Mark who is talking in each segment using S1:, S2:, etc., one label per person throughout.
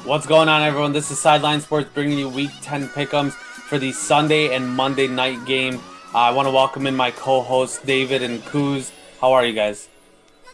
S1: What's going on, everyone? This is Sideline Sports bringing you Week 10 pick'ems for the Sunday and Monday night game. I want to welcome in my co-hosts, David and Ciuz. How are you guys?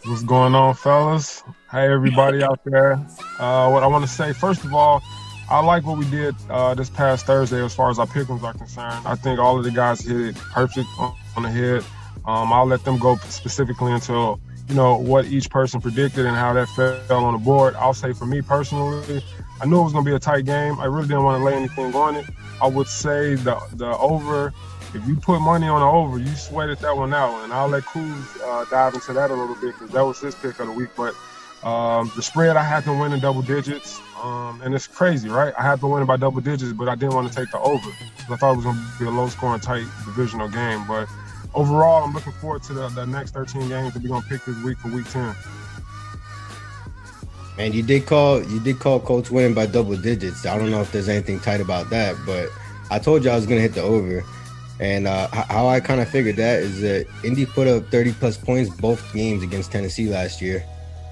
S2: What's going on, fellas? Hey, everybody out there. What I want to say, first of all, I like what we did this past Thursday as far as our pick'ems are concerned. I think all of the guys hit it perfect on the head. I'll let them go specifically into what each person predicted and how that fell on the board. I'll say for me personally, I knew it was going to be a tight game. I really didn't want to lay anything on it. I would say the over. If you put money on the over, you sweated that one out. And I'll let Ciuz dive into that a little bit because that was his pick of the week. But the spread, I had to win in double digits. And it's crazy, right? I had to win it by double digits, but I didn't want to take the over because I thought it was going to be a low-scoring, tight divisional game. But overall, I'm looking forward to the next 13 games that we're going to pick this week for Week 10.
S3: Man, you did call Colts winning by double digits. I don't know if there's anything tight about that, but I told you I was going to hit the over. And how I kind of figured that is that Indy put up 30-plus points both games against Tennessee last year.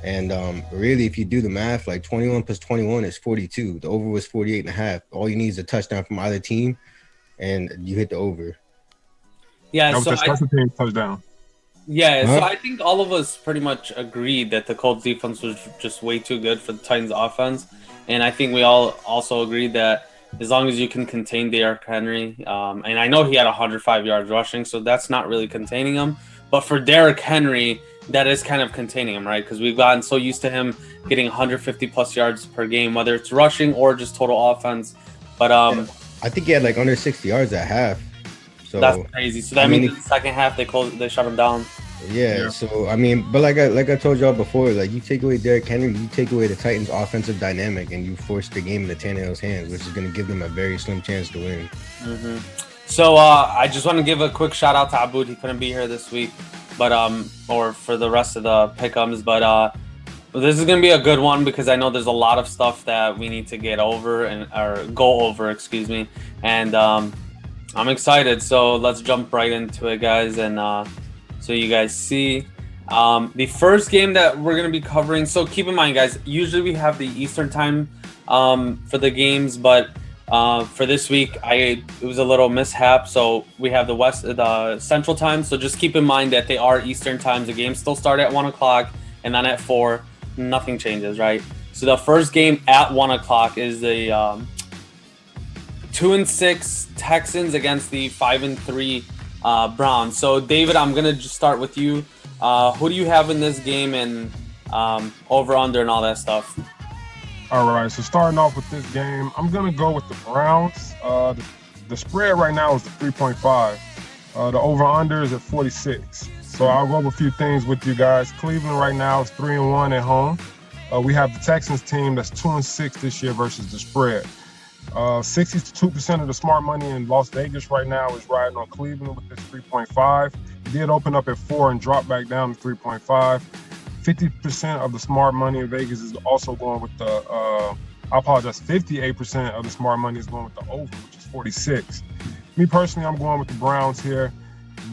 S3: And really, if you do the math, like 21 plus 21 is 42. The over was 48.5. All you need is a touchdown from either team, and you hit the over.
S1: Yeah,
S2: that was
S1: so
S2: the special teams touchdown.
S1: Yeah, so I think all of us pretty much agreed that the Colts defense was just way too good for the Titans offense. And I think we all also agreed that as long as you can contain Derrick Henry, and I know he had 105 yards rushing, so that's not really containing him. But for Derrick Henry, that is kind of containing him, right? Because we've gotten so used to him getting 150-plus yards per game, whether it's rushing or just total offense. But
S3: I think he had like under 60 yards at half. So
S1: that's crazy. So that means in the second half they shut him down.
S3: Yeah. So I mean, but like I told y'all before, like you take away Derrick Henry, you take away the Titans' offensive dynamic, and you force the game into Tannehill's hands, which is going to give them a very slim chance to win.
S1: Mm-hmm. So I just want to give a quick shout out to Aboud. He couldn't be here this week, but or for the rest of the pick'ems. But this is going to be a good one because I know there's a lot of stuff that we need to get over or go over, excuse me. And I'm excited. So let's jump right into it, guys. And so you guys see the first game that we're going to be covering. So keep in mind, guys, usually we have the Eastern time for the games, but for this week, it was a little mishap. So we have the Central time. So just keep in mind that they are Eastern times. The games still start at 1 o'clock and then at 4. Nothing changes, right? So the first game at 1 o'clock is the 2-6 Texans against the 5-3 Browns. So David, I'm gonna just start with you. Who do you have in this game and over under and all that stuff?
S2: All right, so starting off with this game, I'm going to go with the Browns. The spread right now is the 3.5. The over-under is at 46. So I'll go over a few things with you guys. Cleveland right now is 3-1 at home. We have the Texans team that's 2-6 this year versus the spread. 62% of the smart money in Las Vegas right now is riding on Cleveland with this 3.5. It did open up at 4 and drop back down to 3.5. 50% of the smart money in Vegas is also going with the, 58% of the smart money is going with the over, which is 46. Me personally, I'm going with the Browns here.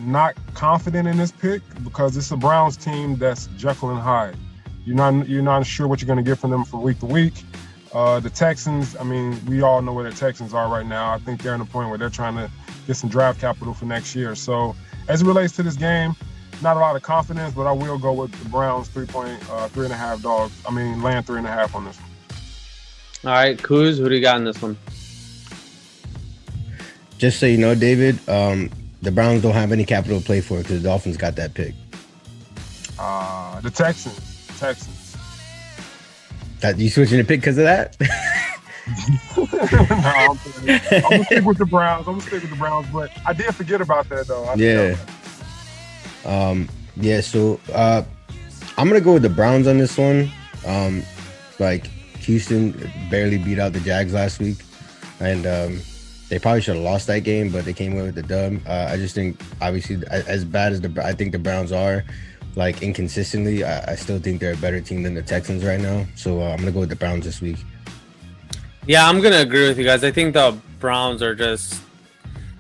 S2: Not confident in this pick because it's a Browns team that's Jekyll and Hyde. You're not sure what you're going to get from them from week to week. The Texans, I mean, we all know where the Texans are right now. I think they're in a point where they're trying to get some draft capital for next year. So as it relates to this game, not a lot of confidence, but I will go with the Browns 3.5 dogs. I mean, land 3.5 on this one.
S1: All right, Ciuz, who do you got in this one?
S3: Just so you know, David, the Browns don't have any capital to play for because the Dolphins got that pick.
S2: The Texans.
S3: That you switching the pick because of that?
S2: No, I'm gonna stick with the Browns. But I did forget about that though.
S3: So I'm gonna go with the Browns on this one. Like Houston barely beat out the Jags last week, and they probably should have lost that game, but they came away with the dub. I just think, obviously, as bad as I think the Browns are, like inconsistently, I still think they're a better team than the Texans right now. So I'm gonna go with the Browns this week.
S1: Yeah, I'm gonna agree with you guys. I think the Browns are just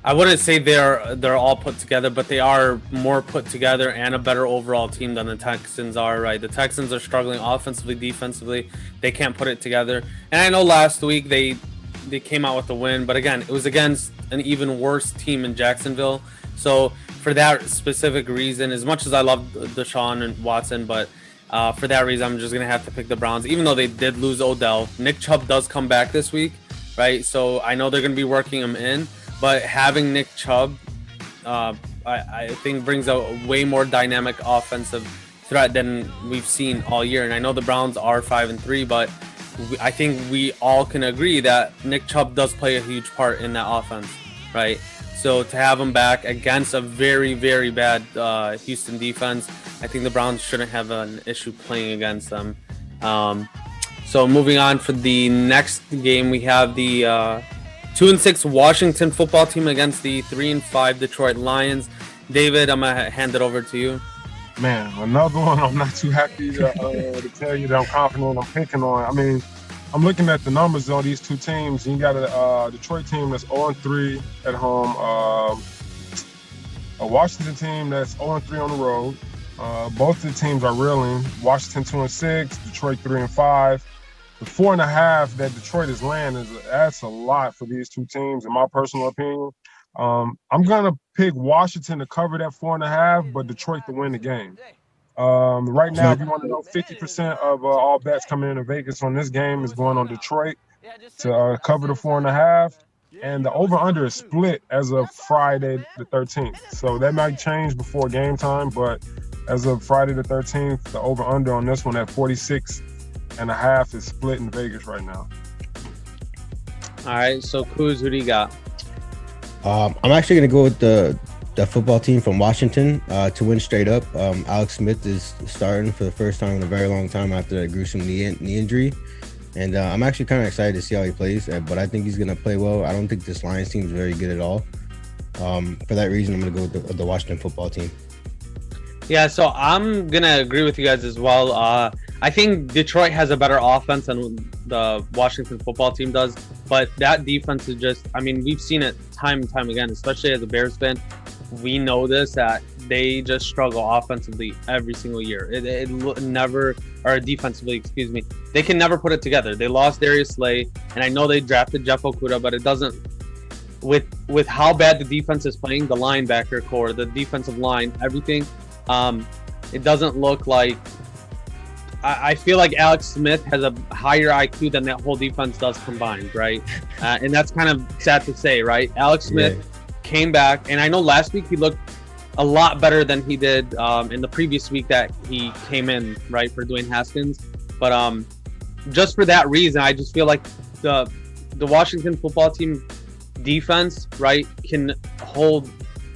S1: I wouldn't say they're all put together, but they are more put together and a better overall team than the Texans are, right? The Texans are struggling offensively, defensively. They can't put it together. And I know last week they came out with a win, but again, it was against an even worse team in Jacksonville. So for that specific reason, as much as I love Deshaun and Watson, but for that reason, I'm just going to have to pick the Browns, even though they did lose Odell. Nick Chubb does come back this week, right? So I know they're going to be working him in. But having Nick Chubb, I think brings a way more dynamic offensive threat than we've seen all year. And I know the Browns are 5-3, but I think we all can agree that Nick Chubb does play a huge part in that offense, right? So to have him back against a very, very bad Houston defense, I think the Browns shouldn't have an issue playing against them. So moving on for the next game, we have the 2-6 Washington football team against the 3-5 Detroit Lions. David, I'm gonna hand it over to you.
S2: Man, another one I'm not too happy to tell you that I'm confident I'm picking on. I mean, I'm looking at the numbers on these two teams. You got a Detroit team that's 0-3 at home, a Washington team that's 0-3 on the road. Both of the teams are reeling. Washington 2-6, Detroit 3-5. The 4.5 that Detroit is laying that's a lot for these two teams, in my personal opinion. I'm gonna pick Washington to cover that 4.5, but Detroit to win the game. Right now, if you want to know, 50% of all bets coming into Vegas on this game is going on Detroit to cover the 4.5, and the over/under is split as of Friday the 13th. So that might change before game time, but as of Friday the 13th, the over/under on this one at 46.5 is split in Vegas right now.
S1: All right, so Ciuz, who do you got?
S3: I'm actually going to go with the football team from Washington to win straight up. Alex Smith is starting for the first time in a very long time after a gruesome knee injury. And I'm actually kind of excited to see how he plays, but I think he's going to play well. I don't think this Lions team is very good at all. For that reason, I'm going to go with the Washington football team.
S1: Yeah, so I'm going to agree with you guys as well. I think Detroit has a better offense than the Washington football team does, but that defense is just, I mean, we've seen it time and time again, especially as a Bears fan. We know this, that they just struggle offensively every single year. It never, or defensively, excuse me. They can never put it together. They lost Darius Slay, and I know they drafted Jeff Okudah, but it doesn't, with how bad the defense is playing, the linebacker core, the defensive line, everything, it doesn't look like, I feel like Alex Smith has a higher IQ than that whole defense does combined, right? And that's kind of sad to say, right? Alex Smith came back, and I know last week he looked a lot better than he did in the previous week that he came in, right, for Dwayne Haskins. But just for that reason, I just feel like the Washington football team defense, right, can hold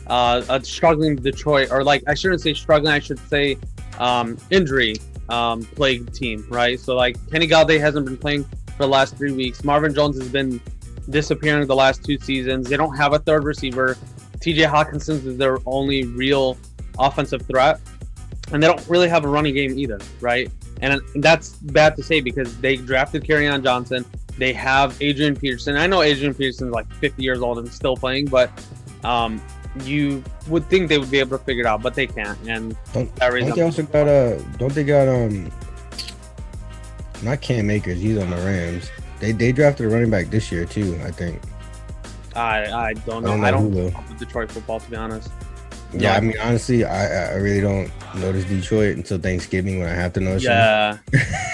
S1: a struggling Detroit, or like, I shouldn't say struggling, I should say injury plagued team, right? So like Kenny Galladay hasn't been playing for the last 3 weeks. Marvin Jones has been disappearing the last 2 seasons. They don't have a third receiver. TJ Hawkinson is their only real offensive threat, and they don't really have a running game either, right? And that's bad to say because they drafted Kerryon Johnson. They have Adrian Peterson. I know Adrian Peterson's like 50 years old and still playing, but you would think they would be able to figure it out, but they can't. And
S3: don't they also got don't they got not Cam Akers, he's on the Rams. They drafted a running back this year too, I think.
S1: I don't know. I don't know Detroit football, to be honest.
S3: Yeah, I mean, honestly, I really don't notice Detroit until Thanksgiving when I have to notice.
S1: Yeah.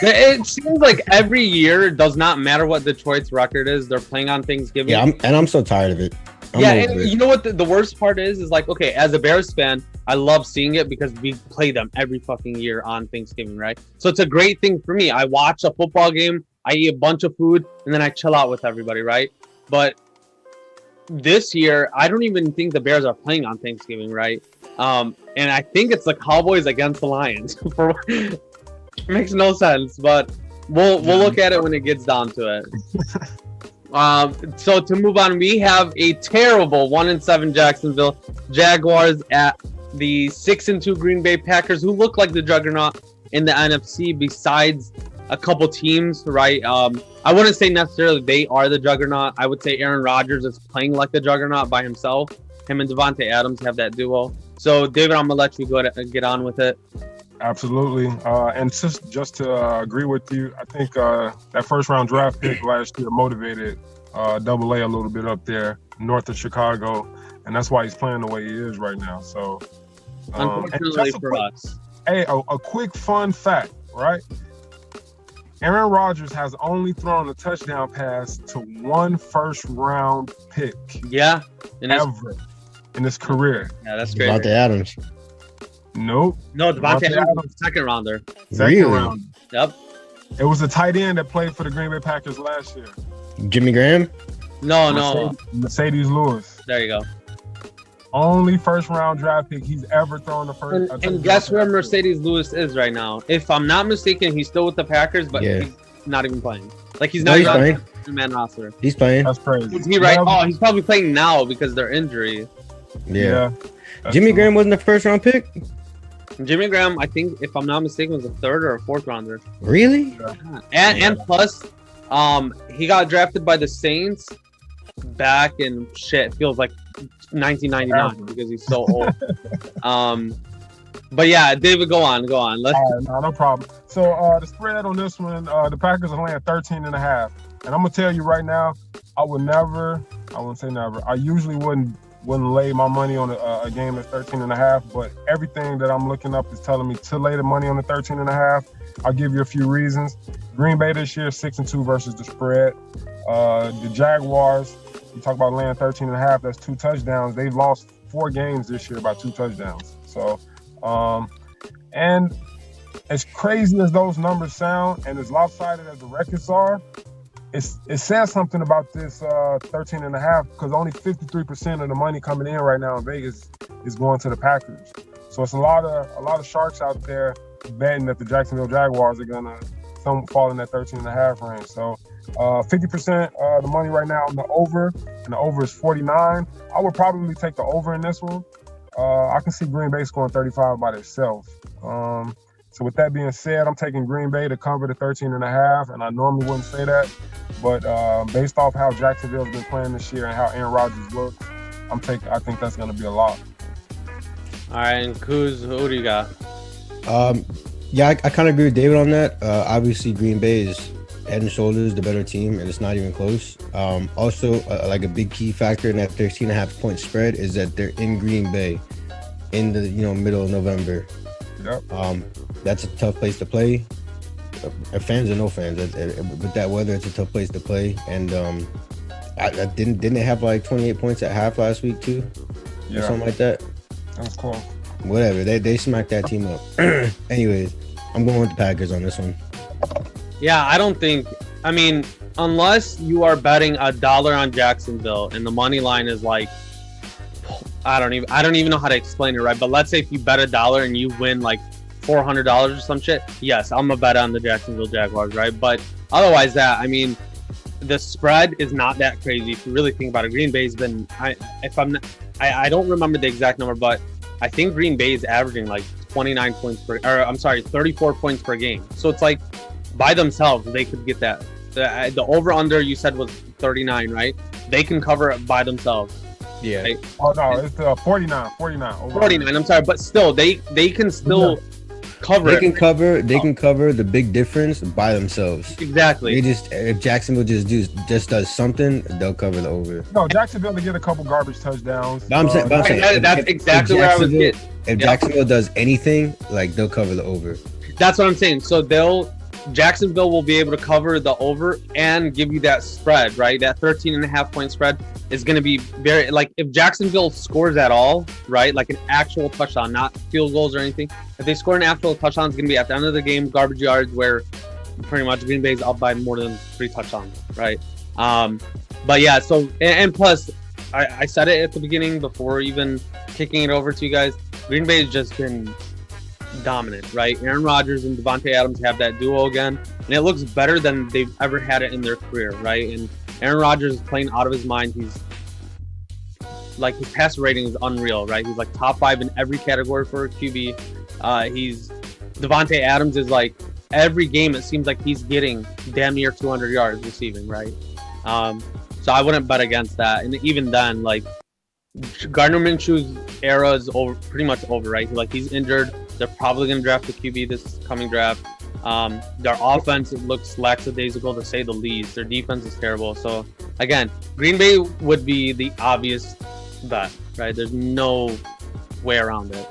S1: It seems like every year, it does not matter what Detroit's record is, they're playing on Thanksgiving.
S3: Yeah, I'm so tired of it.
S1: And you know what the worst part is like, okay, as a Bears fan, I love seeing it because we play them every fucking year on Thanksgiving, right? So it's a great thing for me. I watch a football game, I eat a bunch of food, and then I chill out with everybody, right? But this year, I don't even think the Bears are playing on Thanksgiving, right? And I think it's the Cowboys against the Lions. Makes no sense, but we'll look at it when it gets down to it. So to move on, we have a terrible 1-7 Jacksonville Jaguars at the 6-2 Green Bay Packers, who look like the juggernaut in the NFC besides a couple teams, right? I wouldn't say necessarily they are the juggernaut. I would say Aaron Rodgers is playing like the juggernaut by himself. Him and Davante Adams have that duo. So, David, I'm gonna let you go ahead and get on with it.
S2: Absolutely. And just to agree with you, I think that first round draft pick last year motivated Double A a little bit up there north of Chicago, and that's why he's playing the way he is right now. So,
S1: unfortunately for us.
S2: Hey, a quick fun fact, right? Aaron Rodgers has only thrown a touchdown pass to one first round pick.
S1: Yeah.
S2: Ever in his career.
S1: Yeah, that's great.
S3: Davante Adams.
S2: Nope.
S1: No, Davante Adams was second rounder.
S2: Second round.
S1: Yep.
S2: It was a tight end that played for the Green Bay Packers last year.
S3: Jimmy Graham?
S1: No.
S2: Mercedes Lewis.
S1: There you go.
S2: Only first round draft pick he's ever thrown the first.
S1: And guess where Mercedes Lewis is right now? If I'm not mistaken, he's still with the Packers, but he's not even playing. Like he's not even on the two-man roster.
S3: He's playing.
S2: That's crazy.
S1: Is he right? Oh, he's probably playing now because of their injury.
S3: Yeah. Jimmy Graham wasn't the first round pick?
S1: Jimmy Graham, I think, if I'm not mistaken, was a third or a fourth rounder.
S3: Really?
S1: Yeah. And plus, he got drafted by the Saints back in it feels like 1999 because he's so old. But yeah, David, go on. Let's.
S2: No problem. So the spread on this one, the Packers are laying 13.5, and I'm gonna tell you right now, I wouldn't say never. I usually wouldn't lay my money on a game that's 13.5, but everything that I'm looking up is telling me to lay the money on the 13.5. I'll give you a few reasons. Green Bay this year 6-2 versus the spread. The Jaguars, you talk about laying 13.5, that's 2 touchdowns. They've lost 4 games this year by 2 touchdowns. So, and as crazy as those numbers sound and as lopsided as the records are, it says something about this 13.5 because only 53% of the money coming in right now in Vegas is going to the Packers. So it's a lot of sharks out there betting that the Jacksonville Jaguars are gonna fall in that 13.5 range. So 50% the money right now on the over, and the over is 49. I would probably take the over in this one. I can see Green Bay scoring 35 by themselves. So with that being said, I'm taking Green Bay to cover the 13.5, and I normally wouldn't say that, but based off how Jacksonville's been playing this year and how Aaron Rodgers looks, I think that's going to be a lot.
S1: All right, and Ciuz, who do you got?
S3: I kind of agree with David on that. Obviously, Green Bay is head and shoulders the better team, and it's not even close. Also, like a big key factor in that 13.5 point spread is that they're in Green Bay in the middle of November.
S2: Yep.
S3: That's a tough place to play. Fans or no fans, with that weather, it's a tough place to play. And I didn't they have like 28 points at half last week too, or something like that.
S2: That's cool.
S3: Whatever, they smacked that team up. Anyways, I'm going with the Packers on this one.
S1: Yeah, I mean, unless you are betting $1 on Jacksonville and the money line is like, I don't even know how to explain it, right? But let's say if you bet $1 and you win like $400 or some shit, yes, I'm a bet on the Jacksonville Jaguars, right? But otherwise, I mean, the spread is not that crazy if you really think about it. Green Bay's been, I don't remember the exact number, but I think Green Bay is averaging like 34 points per game. So it's like by themselves they could get that. The over under you said was 39, right? They can cover it by themselves.
S3: Yeah.
S1: Right?
S2: Oh no, it's 49.
S1: 49. I'm sorry, but still, they can still cover.
S3: They can cover the big difference by themselves.
S1: Exactly.
S3: If Jacksonville just does something, they'll cover the over.
S2: No, Jacksonville to get a couple garbage touchdowns.
S3: I'm saying
S1: that's exactly where I was getting.
S3: If Jacksonville does anything, like they'll cover the over.
S1: That's what I'm saying. So Jacksonville will be able to cover the over and give you that spread, right? That 13.5 point spread is going to be very, like, if Jacksonville scores at all, right? Like an actual touchdown, not field goals or anything. If they score an actual touchdown, it's going to be at the end of the game, garbage yards, where pretty much Green Bay's up by more than 3 touchdowns, right? But yeah, so, and plus, I said it at the beginning before even kicking it over to you guys. Green Bay has just been dominant, right? Aaron Rodgers and Davante Adams have that duo again, and it looks better than they've ever had it in their career, right? And Aaron Rodgers is playing out of his mind. He's like, his passer rating is unreal, right? He's like top 5 in every category for a QB. Davante Adams is like every game it seems like he's getting damn near 200 yards receiving, right? So I wouldn't bet against that. And even then, like, Gardner Minshew's era is over, pretty much over, right? Like, he's injured. They're probably going to draft the QB this coming draft. Their offense, it looks lackadaisical to say the least. Their defense is terrible. So again, Green Bay would be the obvious bet, right? There's no way around it.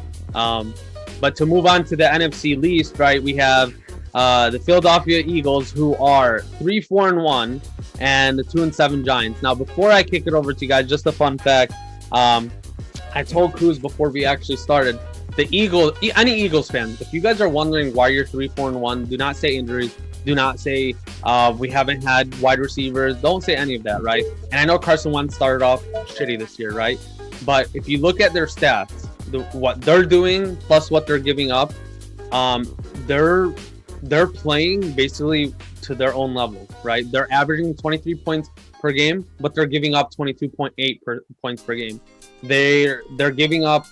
S1: But to move on to the NFC least, right? We have the Philadelphia Eagles, who are 3-4-1, and the 2-7 Giants. Now, before I kick it over to you guys, just a fun fact. I told Cruz before we actually started, the Eagles, any Eagles fan, if you guys are wondering why you're 3-4-1, do not say injuries. Do not say we haven't had wide receivers. Don't say any of that, right? And I know Carson Wentz started off shitty this year, right? But if you look at their stats, what they're doing plus what they're giving up, they're playing basically to their own level, right? They're averaging 23 points per game, but they're giving up 22.8 points per game. They're giving up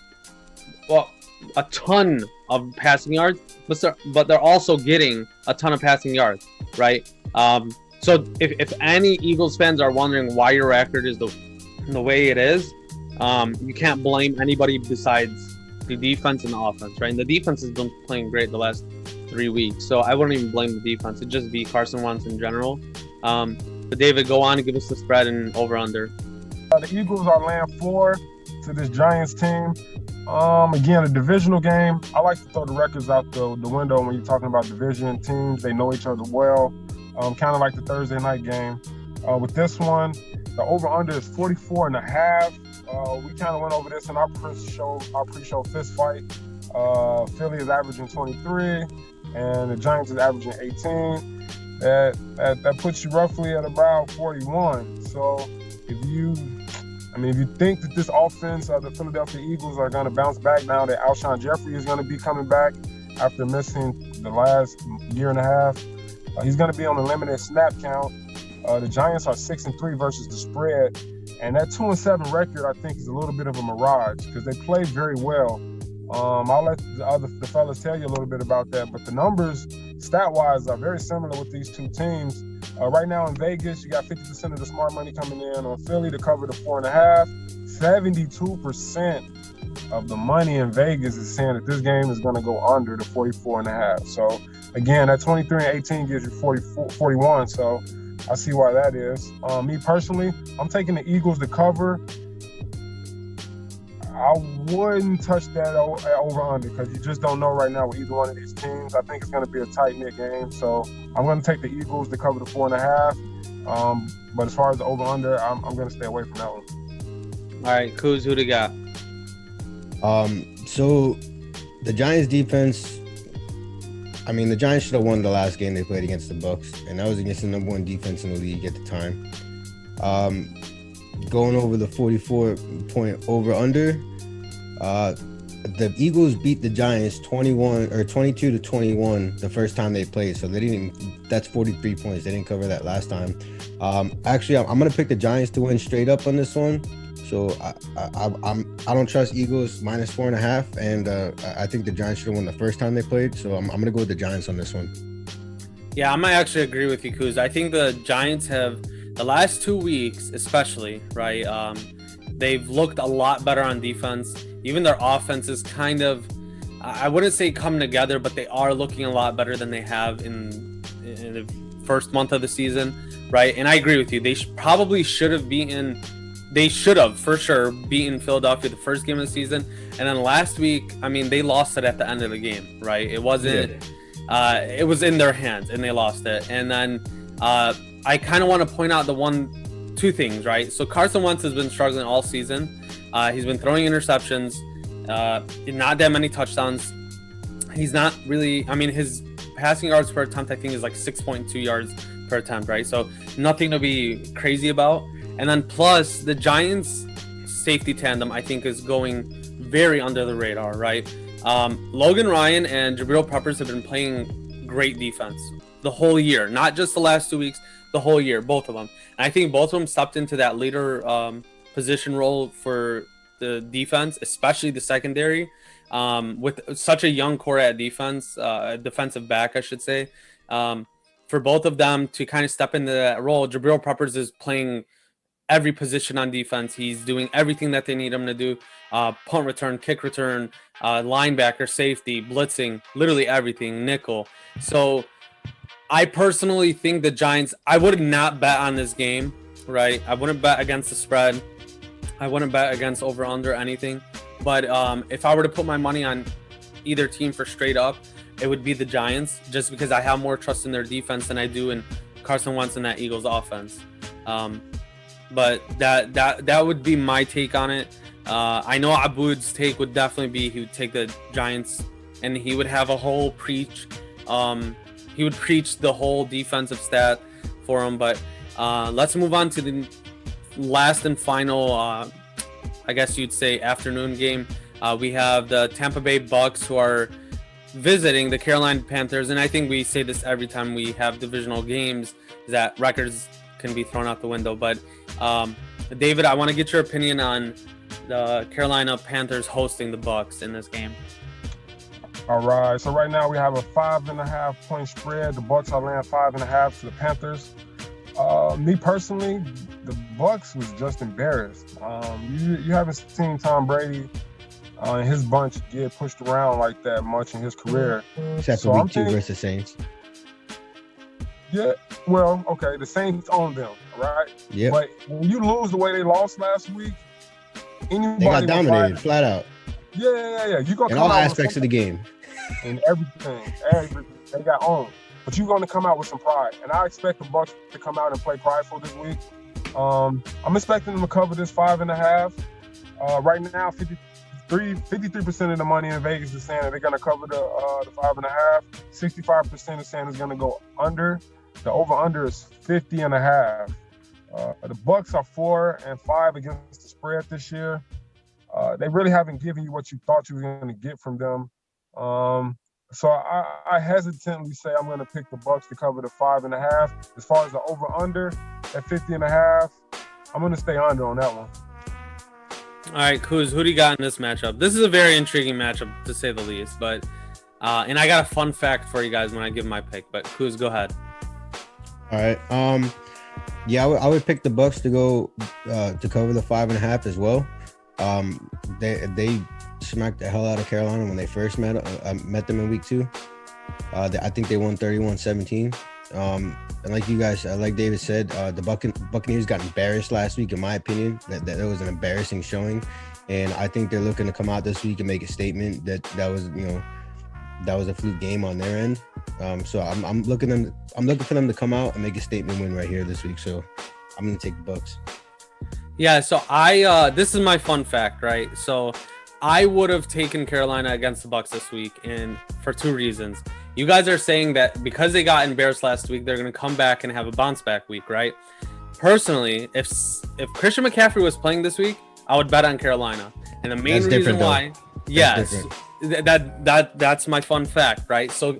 S1: a ton of passing yards, but they're also getting a ton of passing yards, right? So if any Eagles fans are wondering why your record is the way it is, you can't blame anybody besides the defense and the offense, right? And the defense has been playing great the last 3 weeks, so I wouldn't even blame the defense. It'd just be Carson Wentz in general. But David, go on and give us the spread and over/under.
S2: The Eagles are laying 4 to this Giants team. Again, a divisional game. I like to throw the records out the window when you're talking about division teams. They know each other well. Kind of like the Thursday night game. With this one, the over/under is 44.5. We kind of went over this in our pre-show fist fight. Philly is averaging 23, and the Giants is averaging 18. That puts you roughly at about 41. So if you think that this offense of the Philadelphia Eagles are going to bounce back now that Alshon Jeffrey is going to be coming back after missing the last year and a half, he's going to be on a limited snap count. The Giants are 6-3 versus the spread, and that 2-7 record I think is a little bit of a mirage because they play very well. I'll let the fellas tell you a little bit about that, but the numbers stat-wise are very similar with these two teams. Right now in Vegas, you got 50% of the smart money coming in on Philly to cover the 4.5. 72% of the money in Vegas is saying that this game is going to go under the 44.5. So again, that 23-18 gives you 41. So I see why that is. Me personally, I'm taking the Eagles to cover. I wouldn't touch that over-under because you just don't know right now with either one of these teams. I think it's going to be a tight-knit game. So I'm going to take the Eagles to cover the 4.5. But as far as the over-under, I'm going to stay away from that one.
S1: All right, Kuz, who do you got?
S3: So the Giants defense, the Giants should have won the last game they played against the Bucks, and that was against the number 1 defense in the league at the time. Going over the 44-point over/under, the Eagles beat the Giants 22-21 the first time they played, so they didn't. That's 43 points. They didn't cover that last time. Actually, I'm gonna pick the Giants to win straight up on this one. So I don't trust Eagles minus 4.5, and I think the Giants should have won the first time they played. So I'm gonna go with the Giants on this one.
S1: Yeah, I might actually agree with you, Kuz. I think the Giants have, the last 2 weeks especially, right, they've looked a lot better on defense. Even their offense is kind of, I wouldn't say come together, but they are looking a lot better than they have in the first month of the season, right? And I agree with you. They should have for sure beaten Philadelphia the first game of the season. And then last week, they lost it at the end of the game, right? It wasn't, it was in their hands and they lost it. And then I kind of want to point out two things, right? So Carson Wentz has been struggling all season. He's been throwing interceptions, not that many touchdowns. He's not really, his passing yards per attempt, I think, is like 6.2 yards per attempt, right? So nothing to be crazy about. And then plus the Giants safety tandem, I think, is going very under the radar, right? Logan Ryan and Jabril Peppers have been playing great defense the whole year, not just the last 2 weeks, the whole year, both of them. And I think both of them stepped into that leader position role for the defense, especially the secondary. with such a young core at defense, defensive back, I should say. For both of them to kind of step into that role, Jabril Peppers is playing every position on defense. He's doing everything that they need him to do. Punt return, kick return, linebacker, safety, blitzing, literally everything, nickel. So I personally think the Giants, I would not bet on this game, right? I wouldn't bet against the spread. I wouldn't bet against over under anything. But if I were to put my money on either team for straight up, it would be the Giants, just because I have more trust in their defense than I do in Carson Wentz and that Eagles offense. But that would be my take on it. I know Aboud's take would definitely be he would take the Giants and he would have a whole preach. He would preach the whole defensive stat for him. But let's move on to the last and final, I guess you'd say, afternoon game. We have the Tampa Bay Bucks, who are visiting the Carolina Panthers. And I think we say this every time we have divisional games, that records can be thrown out the window. But David, I want to get your opinion on the Carolina Panthers hosting the Bucks in this game.
S2: All right. So right now we have a 5.5 point spread. The Bucks are laying 5.5 to the Panthers. Me personally, the Bucks was just embarrassed. You haven't seen Tom Brady and his bunch get pushed around like that much in his career.
S3: Except for week 2 versus Saints.
S2: Yeah, well, okay, the Saints own them, right?
S3: Yeah.
S2: But when you lose the way they lost last week, anybody
S3: they got dominated flat out.
S2: Yeah. You gonna
S3: in
S2: come
S3: all
S2: out
S3: aspects of the game.
S2: And everything, they got owned. But you're gonna come out with some pride, and I expect the Bucks to come out and play prideful this week. I'm expecting them to cover this 5.5. Right now, 53% of the money in Vegas is saying that they're gonna cover the 5.5. 65% is saying it's gonna go under. The over/under is 50.5. The Bucks are 4-5 against the spread this year. They really haven't given you what you thought you were going to get from them. So I hesitantly say I'm going to pick the Bucks to cover the 5.5. As far as the over/under at 50.5, I'm going to stay under on that one.
S1: All right, Kuz, who do you got in this matchup? This is a very intriguing matchup, to say the least. But and I got a fun fact for you guys when I give my pick. But Kuz, go ahead.
S3: All right. Yeah, I would pick the Bucks to go to cover the 5.5 as well. They smacked the hell out of Carolina when they first met them in week 2. I think they won 31-17. And like you guys, like David said, the Buccaneers got embarrassed last week, in my opinion. That was an embarrassing showing, and I think they're looking to come out this week and make a statement that was a fluke game on their end. So I'm looking for them to come out and make a statement win right here this week. So I'm gonna take the Bucks.
S1: Yeah, so I this is my fun fact, right? So I would have taken Carolina against the Bucks this week, and for 2 reasons. You guys are saying that because they got embarrassed last week, they're gonna come back and have a bounce back week, right? Personally, if Christian McCaffrey was playing this week, I would bet on Carolina, and the main reason why, yes, that's my fun fact, right? So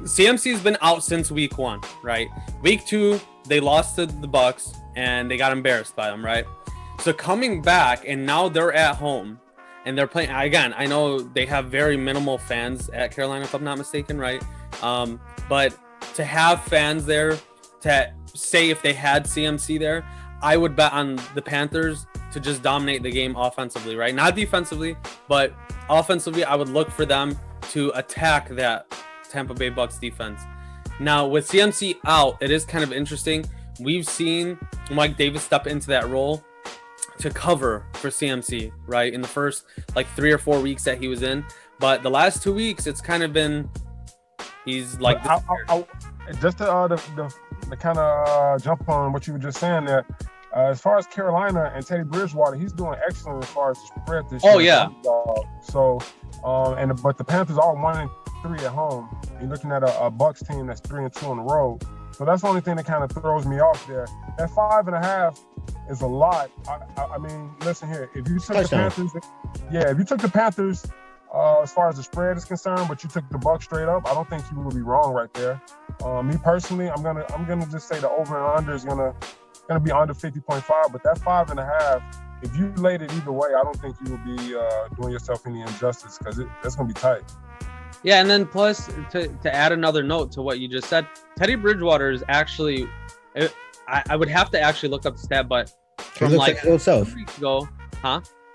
S1: CMC's been out since week 1, right? Week 2, they lost to the Bucks and they got embarrassed by them, right? So coming back, and now they're at home and they're playing again. I know they have very minimal fans at Carolina, if I'm not mistaken, right? But to have fans there, to say if they had CMC there, I would bet on the Panthers to just dominate the game offensively, right? Not defensively, but offensively, I would look for them to attack that Tampa Bay Bucks defense. Now, with CMC out, it is kind of interesting. We've seen Mike Davis step into that role to cover for CMC, right? In the first 3 or 4 weeks that he was in. But the last 2 weeks, it's kind of been, he's like...
S2: Just to kind of jump on what you were just saying there, as far as Carolina and Teddy Bridgewater, he's doing excellent as far as the spread this year.
S1: Oh, yeah.
S2: So, but the Panthers are 1-3 at home. You're looking at a Bucks team that's 3-2 on the road. So that's the only thing that kind of throws me off there. That 5.5 is a lot. I mean, listen here. If you took the Panthers, as far as the spread is concerned, but you took the Bucks straight up, I don't think you would be wrong right there. Me personally, I'm gonna just say the over and under is gonna be under 50.5, but that 5.5 if you laid it either way, I don't think you would be doing yourself any injustice because that's going to be tight.
S1: Yeah, and then plus to add another note to what you just said, Teddy Bridgewater is actually, I would have to actually look up the stat, but from like
S3: his old self
S1: 2 weeks ago,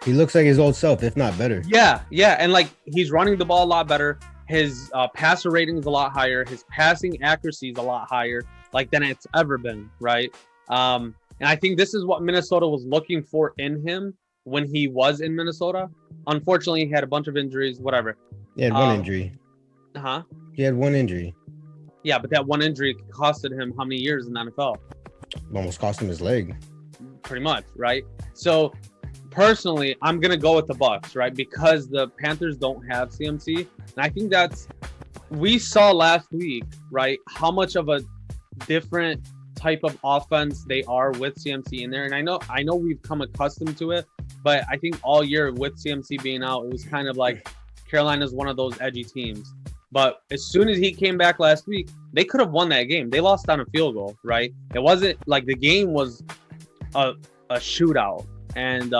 S3: he looks like his old self, if not better.
S1: Yeah, and like he's running the ball a lot better. His passer rating is a lot higher. His passing accuracy is a lot higher, like than it's ever been, right? And I think this is what Minnesota was looking for in him when he was in Minnesota. Unfortunately, he had a bunch of injuries, whatever.
S3: He had one injury. He had one injury.
S1: Yeah, but that one injury costed him how many years in the NFL?
S3: Almost cost him his leg.
S1: Pretty much, right? So personally, I'm gonna go with the Bucs, right? Because the Panthers don't have CMC, and I think we saw last week, right, how much of a different type of offense they are with CMC in there. And I know we've come accustomed to it, but I think all year with CMC being out, it was kind of like Carolina's one of those edgy teams. But as soon as he came back last week, they could have won that game. They lost on a field goal, right? It wasn't like the game was a shootout. And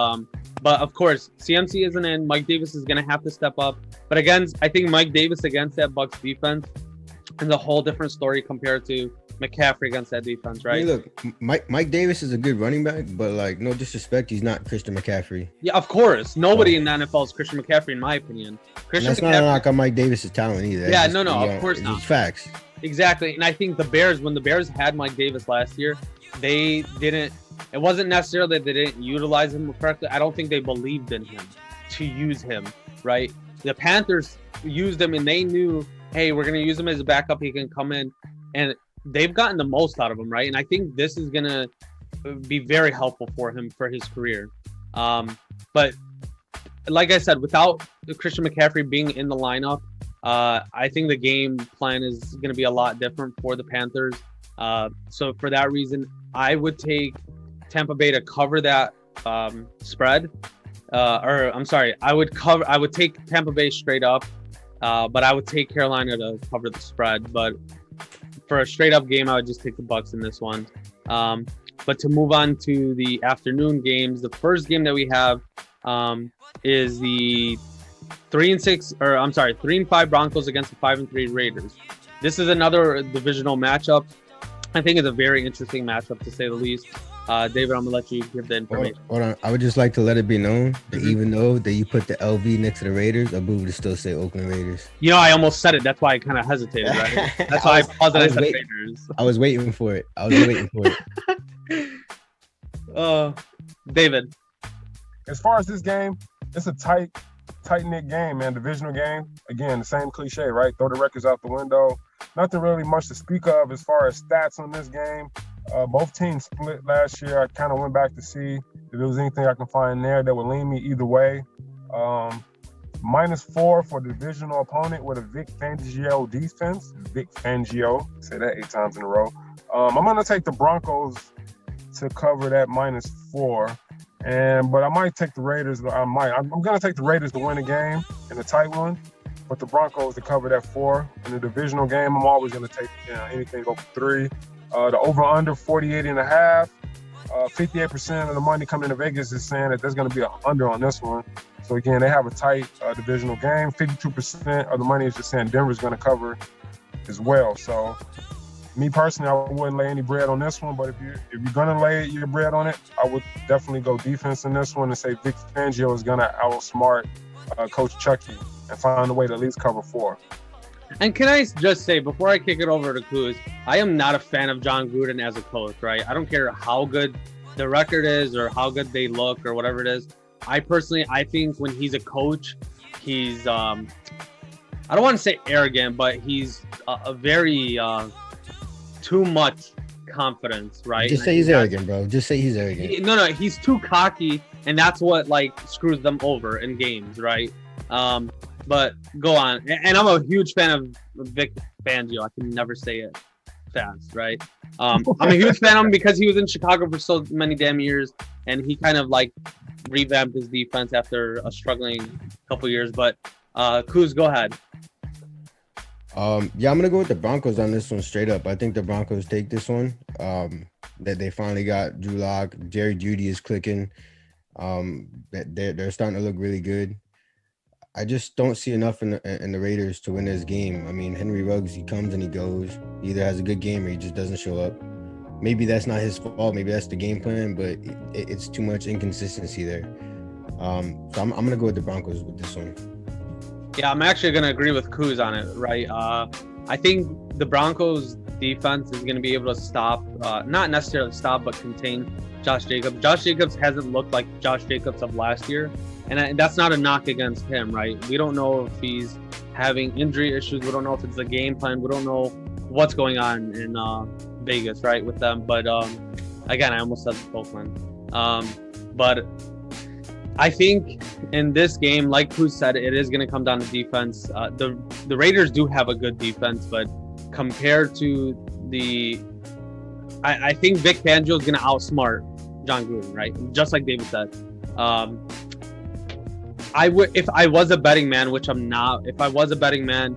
S1: but of course, CMC isn't in. Mike Davis is going to have to step up. But again, I think Mike Davis against that Bucs defense is a whole different story compared to McCaffrey against that defense, right?
S3: Hey, look, Mike Davis is a good running back, but like no disrespect, he's not Christian McCaffrey.
S1: Yeah, of course. Nobody in the NFL is Christian McCaffrey, in my opinion.
S3: That's not a knock on Mike Davis' talent either.
S1: Yeah, no, of course not.
S3: It's facts.
S1: Exactly. And I think the Bears, when the Bears had Mike Davis last year, they didn't. It wasn't necessarily that they didn't utilize him correctly. I don't think they believed in him to use him, right? The Panthers used him, and they knew, hey, we're going to use him as a backup. He can come in, and they've gotten the most out of him, right? And I think this is going to be very helpful for him for his career. But like I said, without Christian McCaffrey being in the lineup, I think the game plan is going to be a lot different for the Panthers. So for that reason, I would take Tampa Bay to cover that spread. I would take Tampa Bay straight up, but I would take Carolina to cover the spread. But for a straight up game, I would just take the Bucs in this one. But to move on to the afternoon games, the first game that we have is the 3-5 Broncos against the 5-3 Raiders. This is another divisional matchup. I think it's a very interesting matchup, to say the least. David, I'm gonna let you give the information.
S3: Hold on. I would just like to let it be known that even though that you put the LV next to the Raiders, Abu would still say Oakland Raiders.
S1: You know, I almost said it. That's why I kind of hesitated, right? That's why I paused and I said Raiders.
S3: I was waiting for it.
S1: David.
S2: As far as this game, it's a tight-knit game, man. Divisional game. Again, the same cliche, right? Throw the records out the window. Nothing really much to speak of as far as stats on this game. Both teams split last year. I kind of went back to see if there was anything I can find there that would lean me either way. -4 for the divisional opponent with a Vic Fangio defense. Vic Fangio. Say that 8 times in a row. I'm going to take the Broncos to cover that -4. But I might take the Raiders. I'm going to take the Raiders to win the game in a tight one. But the Broncos to cover that 4. In the divisional game, I'm always going to take anything over 3. The over-under 48.5. 58% of the money coming into Vegas is saying that there's going to be an under on this one. So again, they have a tight divisional game. 52% of the money is just saying Denver's going to cover as well. So me personally, I wouldn't lay any bread on this one. But if you're going to lay your bread on it, I would definitely go defense in this one and say Vic Fangio is going to outsmart Coach Chucky and find a way to at least cover 4.
S1: And can I just say, before I kick it over to Ciuz, I am not a fan of John Gruden as a coach, right? I don't care how good the record is or how good they look or whatever it is. I think when he's a coach, he's, I don't want to say arrogant, but he's a very too much confidence, right?
S3: Just say he's arrogant, bro. Just say he's arrogant.
S1: No, he's too cocky, and that's what, like, screws them over in games, right? But go on. And I'm a huge fan of Vic Fangio. I can never say it fast, right? I'm a huge fan of him because he was in Chicago for so many damn years, and he kind of like revamped his defense after a struggling couple years. But Ciuz, go ahead.
S3: I'm gonna go with the Broncos on this one straight up. I think the Broncos take this one. That they finally got Drew Lock. Jerry Jeudy is clicking. They're starting to look really good. I just don't see enough in the Raiders to win this game. I mean, Henry Ruggs, he comes and he goes. He either has a good game or he just doesn't show up. Maybe that's not his fault. Maybe that's the game plan, but it's too much inconsistency there. So I'm gonna go with the Broncos with this one.
S1: Yeah, I'm actually gonna agree with Kuz on it, right? I think the Broncos defense is gonna be able to stop, not necessarily stop, but contain Josh Jacobs. Josh Jacobs hasn't looked like Josh Jacobs of last year, and that's not a knock against him, right? We don't know if he's having injury issues. We don't know if it's the game plan. We don't know what's going on in Vegas, right, with them. But again, I almost said the Oakland. But I think in this game, like Kuz said, it is going to come down to defense. The Raiders do have a good defense, but compared to I think Vic Fangio is going to outsmart John Gruden, right? Just like David said. I would, if I was a betting man, which I'm not. If I was a betting man,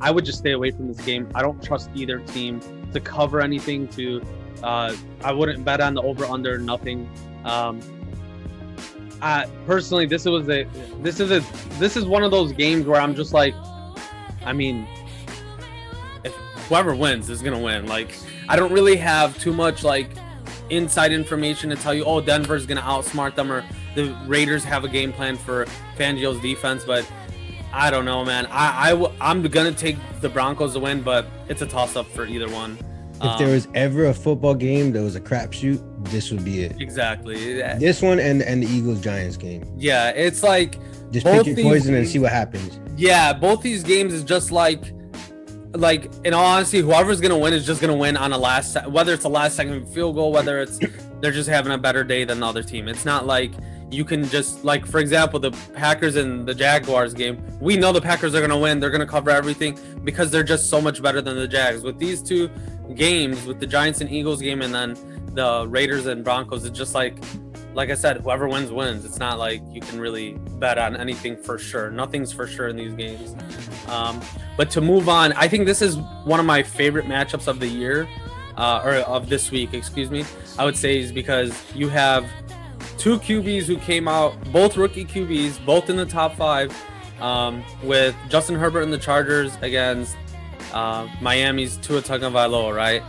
S1: I would just stay away from this game. I don't trust either team to cover anything. I wouldn't bet on the over/under. Nothing. Personally, this is one of those games where I'm just like, I mean, if whoever wins is gonna win. Like, I don't really have too much like inside information to tell you, oh, Denver's gonna outsmart them or the Raiders have a game plan for Fangio's defense, but I don't know, man. I'm gonna take the Broncos to win, but it's a toss-up for either one.
S3: If there was ever a football game that was a crapshoot, this would be it.
S1: Exactly.
S3: This one and the Eagles-Giants game.
S1: Yeah, it's like
S3: just pick your poison and see what happens.
S1: Yeah, both these games is just like in all honesty, whoever's gonna win is just gonna win on whether it's a last second field goal, whether it's they're just having a better day than the other team. It's not like you can just, like, for example, the Packers and the Jaguars game, we know the Packers are gonna win. They're gonna cover everything because they're just so much better than the Jags. With these two games, with the Giants and Eagles game and then the Raiders and Broncos, it's just like I said, whoever wins. It's not like you can really bet on anything for sure. Nothing's for sure in these games. But to move on, I think this is one of my favorite matchups of the year, or of this week, excuse me. I would say is because you have two QBs who came out, both rookie QBs, both in the top 5, with Justin Herbert and the Chargers against Miami's Tua Tagovailoa, right?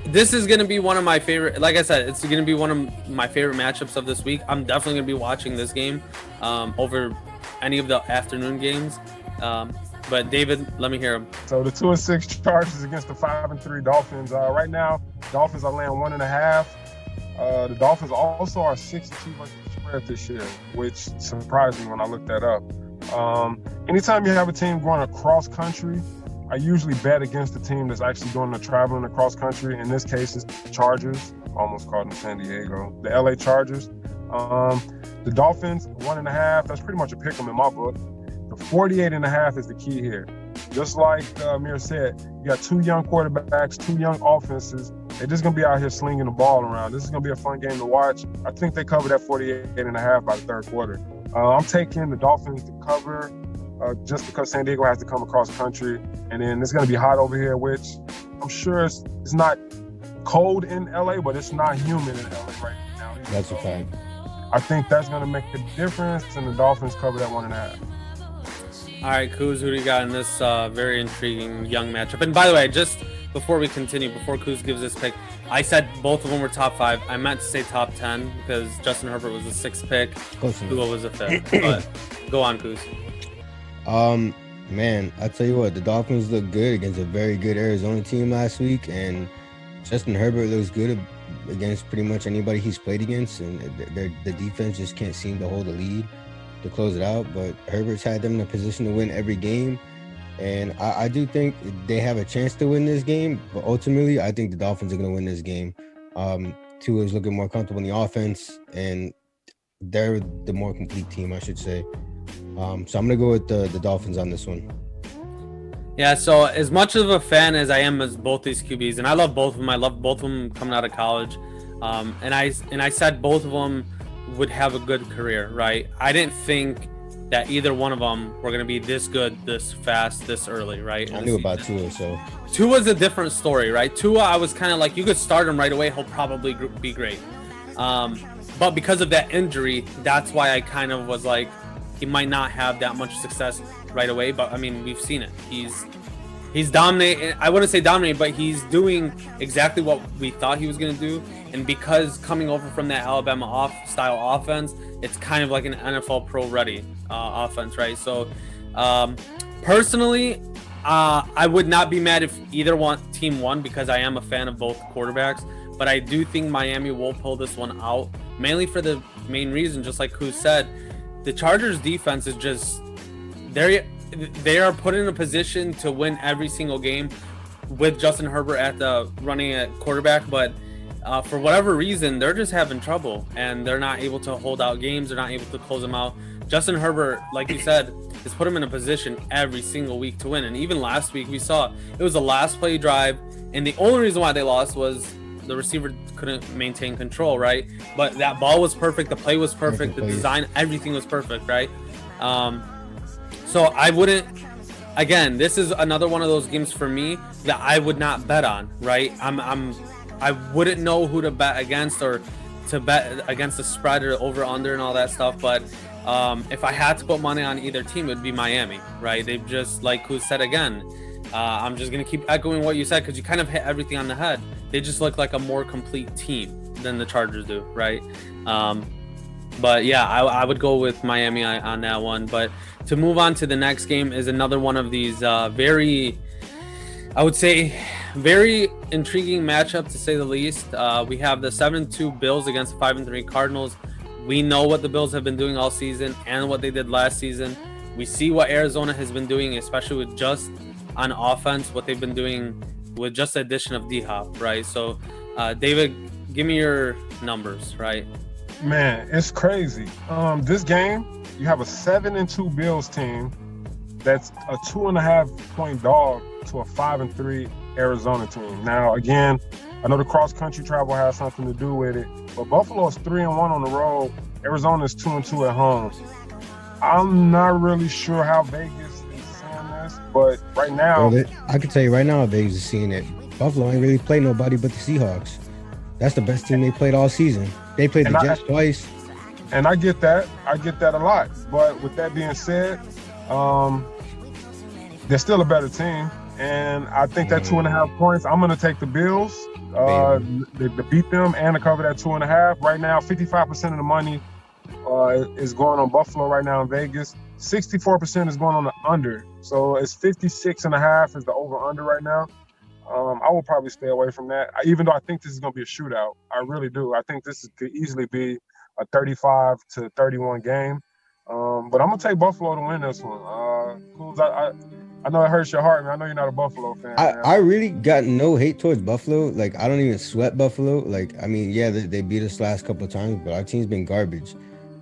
S1: This is going to be one of my favorite, like I said, it's going to be one of my favorite matchups of this week. I'm definitely going to be watching this game over any of the afternoon games. But David, let me hear him.
S2: So the 2-6 Chargers against the 5-3 Dolphins. Right now, Dolphins are laying 1.5. The Dolphins also are 6-2 versus the spread this year, which surprised me when I looked that up. Anytime you have a team going across country, I usually bet against the team that's actually doing the traveling across country. In this case, it's the Chargers. Almost called them San Diego. The LA Chargers. The Dolphins, 1.5. That's pretty much a pick 'em in my book. The 48.5 is the key here. Just like Amer said, you got two young quarterbacks, two young offenses. They're just going to be out here slinging the ball around. This is going to be a fun game to watch. I think they cover that 48.5 by the third quarter. I'm taking the Dolphins to cover just because San Diego has to come across country. And then it's going to be hot over here, which I'm sure it's not cold in LA, but it's not humid in LA right now.
S3: That's a fact.
S2: I think that's going to make a difference, and the Dolphins cover that 1.5.
S1: All right, Kuz, who do you got in this very intriguing young matchup? And by the way, just before we continue, before Kuz gives his pick, I said both of them were top 5. I meant to say top 10 because Justin Herbert was the 6th pick. Tua was the 5th. But go on, Kuz.
S3: Man, I tell you what, the Dolphins look good against a very good Arizona team last week, and Justin Herbert looks good against pretty much anybody he's played against, and the defense just can't seem to hold a lead to close it out. But Herbert's had them in a position to win every game, and I do think they have a chance to win this game, but ultimately I think the Dolphins are going to win this game. Tua is looking more comfortable in the offense, and they're the more complete team, I should say. So I'm going to go with the Dolphins on this one.
S1: Yeah, so as much of a fan as I am as both these QBs, and I love both of them. I love both of them coming out of college. And I said both of them would have a good career, right? I didn't think that either one of them were going to be this good, this fast, this early, right?
S3: I knew about Tua, so.
S1: Tua's a different story, right? Tua, I was kind of like, you could start him right away. He'll probably be great. But because of that injury, that's why I kind of was like, he might not have that much success right away. But I mean, we've seen it. He's dominating. I wouldn't say dominating, but he's doing exactly what we thought he was going to do. And because coming over from that Alabama style offense, it's kind of like an NFL pro ready offense, right? So personally, I would not be mad if either team won, because I am a fan of both quarterbacks. But I do think Miami will pull this one out, mainly for the main reason, just like Ciuz said, the Chargers defense is just, they are put in a position to win every single game with Justin Herbert at the running at quarterback, but for whatever reason, they're just having trouble and they're not able to hold out games. They're not able to close them out. Justin Herbert, like you said, has put him in a position every single week to win. And even last week, we saw it was the last play drive, and the only reason why they lost was the receiver couldn't maintain control, right? But that ball was perfect. The play was perfect. The design, everything was perfect, right? So I wouldn't, again, this is another one of those games for me that I would not bet on, right? I wouldn't know who to bet against or to bet against the spread or over under and all that stuff. But if I had to put money on either team, it would be Miami, right? They've just, like Ciuz said again, I'm just going to keep echoing what you said, because you kind of hit everything on the head. They just look like a more complete team than the Chargers do, right? But yeah, I would go with Miami on that one. But to move on to the next game is another one of these very, I would say, very intriguing matchup, to say the least. We have the 7-2 Bills against the 5-3 Cardinals. We know what the Bills have been doing all season and what they did last season. We see what Arizona has been doing, especially with just on offense, what they've been doing with just the addition of D-Hop, right? So, David, give me your numbers, right?
S2: Man, it's crazy. This game, you have a 7-2 Bills team that's a 2.5 point dog to a 5-3 Arizona team. Now, again, I know the cross-country travel has something to do with it, but Buffalo is 3-1 on the road. Arizona is 2-2 at home. I'm not really sure how Vegas is seeing this, but right now,
S3: well, I can tell you right now, Vegas is seeing it. Buffalo ain't really played nobody but the Seahawks. That's the best team they played all season. They played the Jets twice.
S2: And I get that. I get that a lot. But with that being said, they're still a better team. And I think that 2.5 points, I'm going to take the Bills to beat them and to cover that 2.5. Right now, 55% of the money is going on Buffalo right now in Vegas. 64% is going on the under. So it's 56.5 is the over-under right now. I will probably stay away from that, even though I think this is going to be a shootout. I really do. I think this could easily be a 35-31 game. But I'm going to take Buffalo to win this one. I know it hurts your heart, man. I know you're not a Buffalo fan.
S3: I really got no hate towards Buffalo. Like, I don't even sweat Buffalo. Like, I mean, yeah, they beat us last couple of times, but our team's been garbage.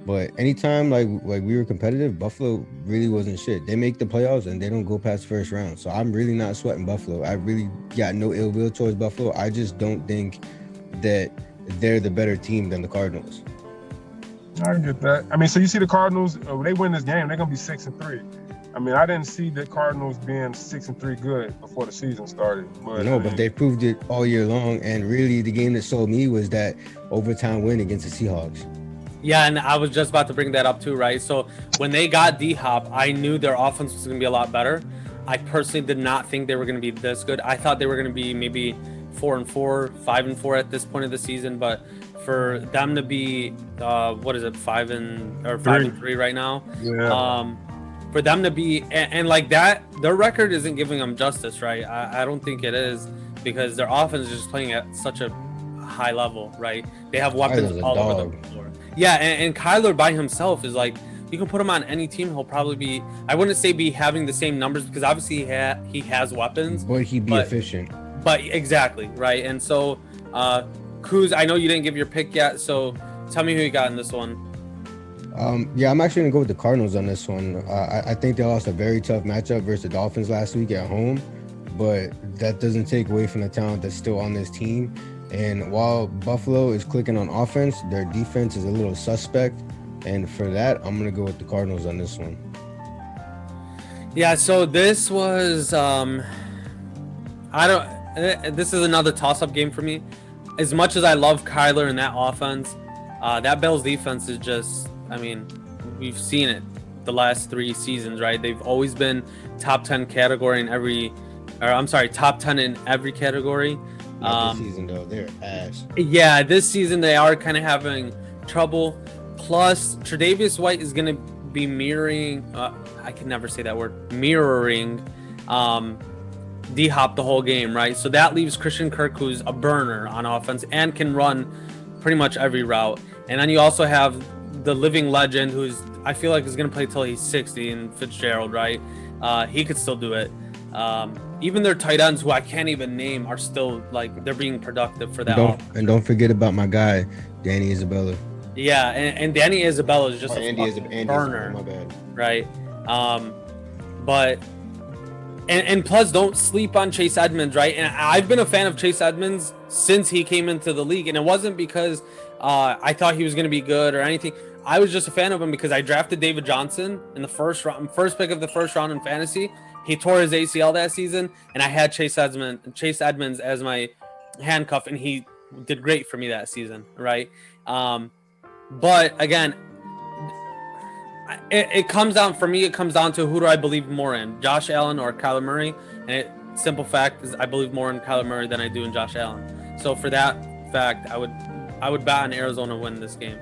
S3: But anytime like we were competitive, Buffalo really wasn't shit. They make the playoffs and they don't go past first round. So I'm really not sweating Buffalo. I really got no ill will towards Buffalo. I just don't think that they're the better team than the Cardinals.
S2: I get that. I mean, so you see the Cardinals, they win this game, they're gonna be 6-3. I mean, I didn't see the Cardinals being 6-3 good before the season started. But
S3: but they proved it all year long. And really, the game that sold me was that overtime win against the Seahawks.
S1: Yeah, and I was just about to bring that up too, right? So when they got D-Hop, I knew their offense was going to be a lot better. I personally did not think they were going to be this good. I thought they were going to be maybe 4-4, 5-4 at this point of the season, but for them to be 5-3 right now,
S2: yeah.
S1: For them to be and like that, their record isn't giving them justice, right? I don't think it is, because their offense is just playing at such a high level, right? They have weapons all over the floor. Yeah, and Kyler by himself is like, you can put him on any team, he'll probably be, I wouldn't say be having the same numbers, because obviously he has weapons.
S3: But he'd be efficient.
S1: But exactly, right? And so, Ciuz, I know you didn't give your pick yet, so tell me who you got in this one.
S3: Yeah, I'm actually going to go with the Cardinals on this one. I think they lost a very tough matchup versus the Dolphins last week at home, but that doesn't take away from the talent that's still on this team. And while Buffalo is clicking on offense, their defense is a little suspect. And for that, I'm going to go with the Cardinals on this one.
S1: Yeah, so this was, this is another toss-up game for me. as much as I love Kyler in that offense, that Bills defense is just, I mean, we've seen it the last 3 seasons, right? They've always been top 10 category in every, or I'm sorry, top 10 in every category.
S3: Not this season though, they're ass.
S1: Yeah, this season they are kind of having trouble. Plus, Tre'Davious White is going to be mirroring, I can never say that word, mirroring D-Hop the whole game, right? So that leaves Christian Kirk, who's a burner on offense and can run pretty much every route. And then you also have the living legend, who's, I feel like is going to play till he's 60, in Fitzgerald, right? He could still do it. Even their tight ends, who I can't even name, are still, like, they're being productive for that.
S3: And don't forget about my guy, Danny Isabella.
S1: Yeah, and Danny Isabella is just
S3: Andy
S1: burner,
S3: my bad.
S1: right? But and plus, don't sleep on Chase Edmonds, right? And I've been a fan of Chase Edmonds since he came into the league, and it wasn't because I thought he was going to be good or anything. I was just a fan of him because I drafted David Johnson in the first pick of the first round in fantasy. He tore his ACL that season, and I had Chase Edmonds as my handcuff, and he did great for me that season, right? But again, it comes down, for me, it comes down to who do I believe more in, Josh Allen or Kyler Murray? And simple fact is I believe more in Kyler Murray than I do in Josh Allen. So for that fact, I would bet on Arizona to win this game.